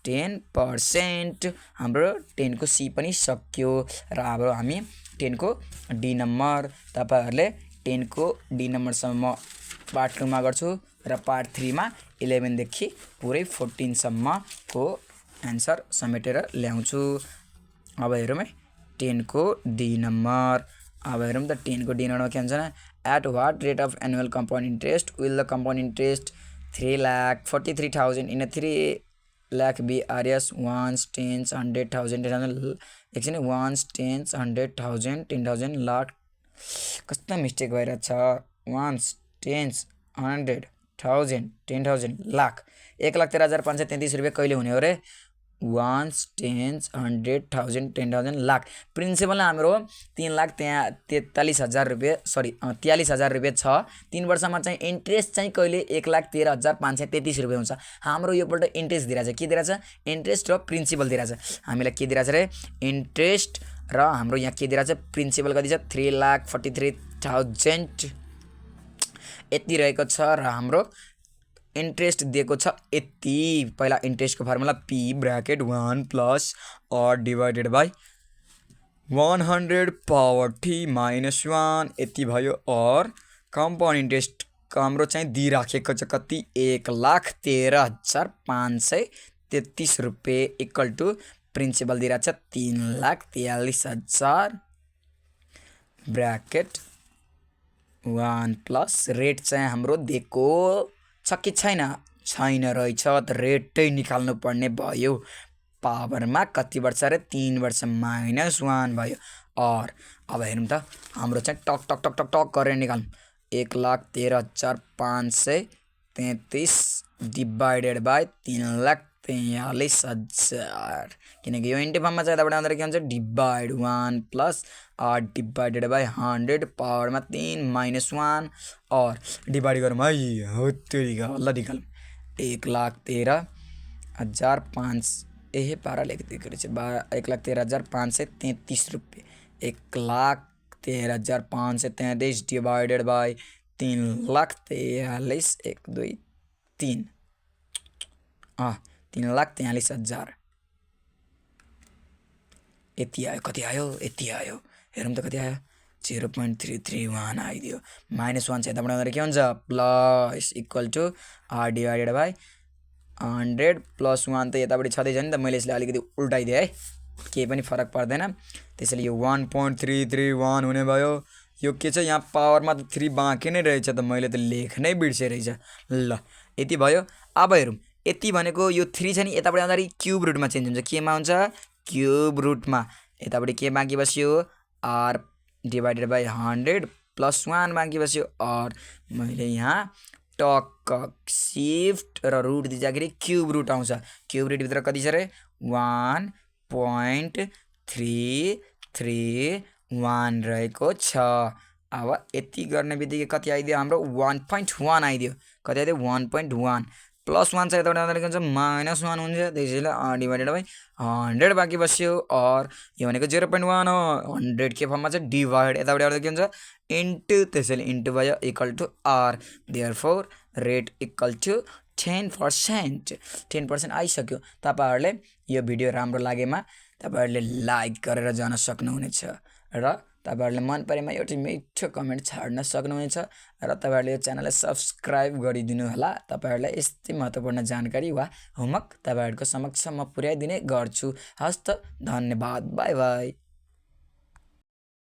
S1: 10%। हाम्रो 10 को सी पनि सक्यो र अब हामी 10 को डी नम्बर, तपाईहरूले 10 को डी नम्बरसम्म पार्ट 2 मा गर्छु र पार्ट 3 मा 11 देखि पुरै 14 सम्मको एन्सर समेटेर ल्याउँछु। अब हेरौँ है 10 को डी नम्बर। अब हेरौँ त 10 को डी नम्बरमा के हुन्छ न, at what rate of annual compound interest will the compound interest 3,43,000 in 3 lakh be RS 1s 10s 100,000 एकछिन 1s 10s 100,000 10,000 लाख, कस्तो मिस्टेक भइरहेछ, 1s 10s 100,000 10,000 लाख, 1,13,533 रुपियाँ कहिले हुने हो रे, 1s 10s 100,000 10,000 लाख। प्रिन्सिपल हाम्रो 3,43,000 रुपियाँ 43,000 रुपियाँ छ। 3 वर्षमा चाहिँ इन्ट्रेस्ट चाहिँ कहिले 1,13,533 रुपियाँ हुन्छ। हाम्रो योपल्ट इन्ट्रेस्ट दिइरहेछ, के दिइरहेछ, इन्ट्रेस्ट र प्रिन्सिपल दिइरहेछ। हामीलाई के दिइरहेछ रे, इन्ट्रेस्ट र हाम्रो यहाँ के दिइरहेछ, प्रिन्सिपल कति छ 3,43,000 यति रहेको छ र हाम्रो इन्ट्रेस्ट दिएको छ यति। पहिला इन्ट्रेस्टको formula p bracket 1 + r divided by 100 power t -1 यति भयो। और कम्पाउन्ड इन्ट्रेस्ट हाम्रो चाहिँ दिइराखेको छ कति 1,13,533 रुपियाँ इक्वल टु प्रिन्सिपल दिइरहेको छ 3,43,000 ब्राकेट 1 + रेट चाहिँ हाम्रो दिएको छ कि छैन रहेछ, त रेटै निकाल्नु पर्ने भयो। पावरमा कति वर्ष रे 3 वर्ष -1 भयो। और अब हेरौँ त हाम्रो चाहिँ टक टक टक टक टक गरेर निकाल्नु 1,13,533 डिभाइडेड बाई 3,43,000, किनकि यो इन्टु फर्ममा चाहिँ यताबाट आउँदा के हुन्छ डिभाइड 1 + r डिभाइडेड बाई 100 पावरमा 3 -1 और डिभाइड गरौँ है, हो त्यो ल निकालौँ 1,13,000 यही 12 लेखिदिएको रहेछ 1,13,533 रुपियाँ। 1,13,533 डिवाइडेड बाई 3,43,1 2 3 3,43,000 यति आयो। कति आयो? यति आयो। हेरौँ त कति आयो। 0.331 आइदियो। -1 चाहिँ यताबाट आउँदाखेरि के हुन्छ plus equal to r divided by 100 + 1 त यतापट्टि छँदैछ नि त, मैले यसले अलिकति उल्टाइदिएँ है, केही पनि फरक पर्दैन। त्यसैले यो 1.331 हुने भयो। यो के छ यहाँ पावरमा त 3 बाँकी नै रहेछ त, मैले त लेख्नै बिर्सेँ रहेछ। ल यति भयो। अब हेरौँ यति भनेको यो 3 छ नि यतापट्टि आउँदाखेरि क्युब रुटमा चेन्ज हुन्छ। केमा हुन्छ? क्युब रुटमा। यतापट्टि के बाँकी बस्यो r डिभाइडेड बाई 100 + 1 बाँकी बस्यो r। मैले यहाँ टक्क सिफ्ट र रुट दिँदाखेरि क्युब रुट आउँछ। क्युब रुटभित्र कति छ रे 1.331 रहेको छ। अब यति गर्ने बित्तिकै कति आइदियो हाम्रो 1.1 आइदियो। कति आइदियो 1.1 + 1 चाहिँ यताबाट आउँदाखेरि के हुन्छ -1 हुन्छ। त्यसैले r डिभाइडेड बाई 100 बाँकी बस्यो r। यो भनेको 0.1 हो। 100 के फर्ममा छ डिभाइड, यताबाट आउँदा के हुन्छ इन्टु, त्यसैले इन्टु भयो equal to r। Therefore rate equal to 10%। 10% आइसक्यो। तपाईहरुले यो भिडियो राम्रो लागेमा तपाईहरुले लाइक गरेर जान सक्नुहुनेछ र तपाईहरुले मन परेमा एउटा मिठो कमेन्ट छाड्न सक्नुहुनेछ र तपाईहरुले यो च्यानललाई सब्स्क्राइब गरिदिनु होला। तपाईहरुलाई यस्तै महत्त्वपूर्ण जानकारी वा होमवर्क तपाईहरुको समक्ष म पुर्याइदिने गर्छु। हस्त धन्यवाद। Bye bye.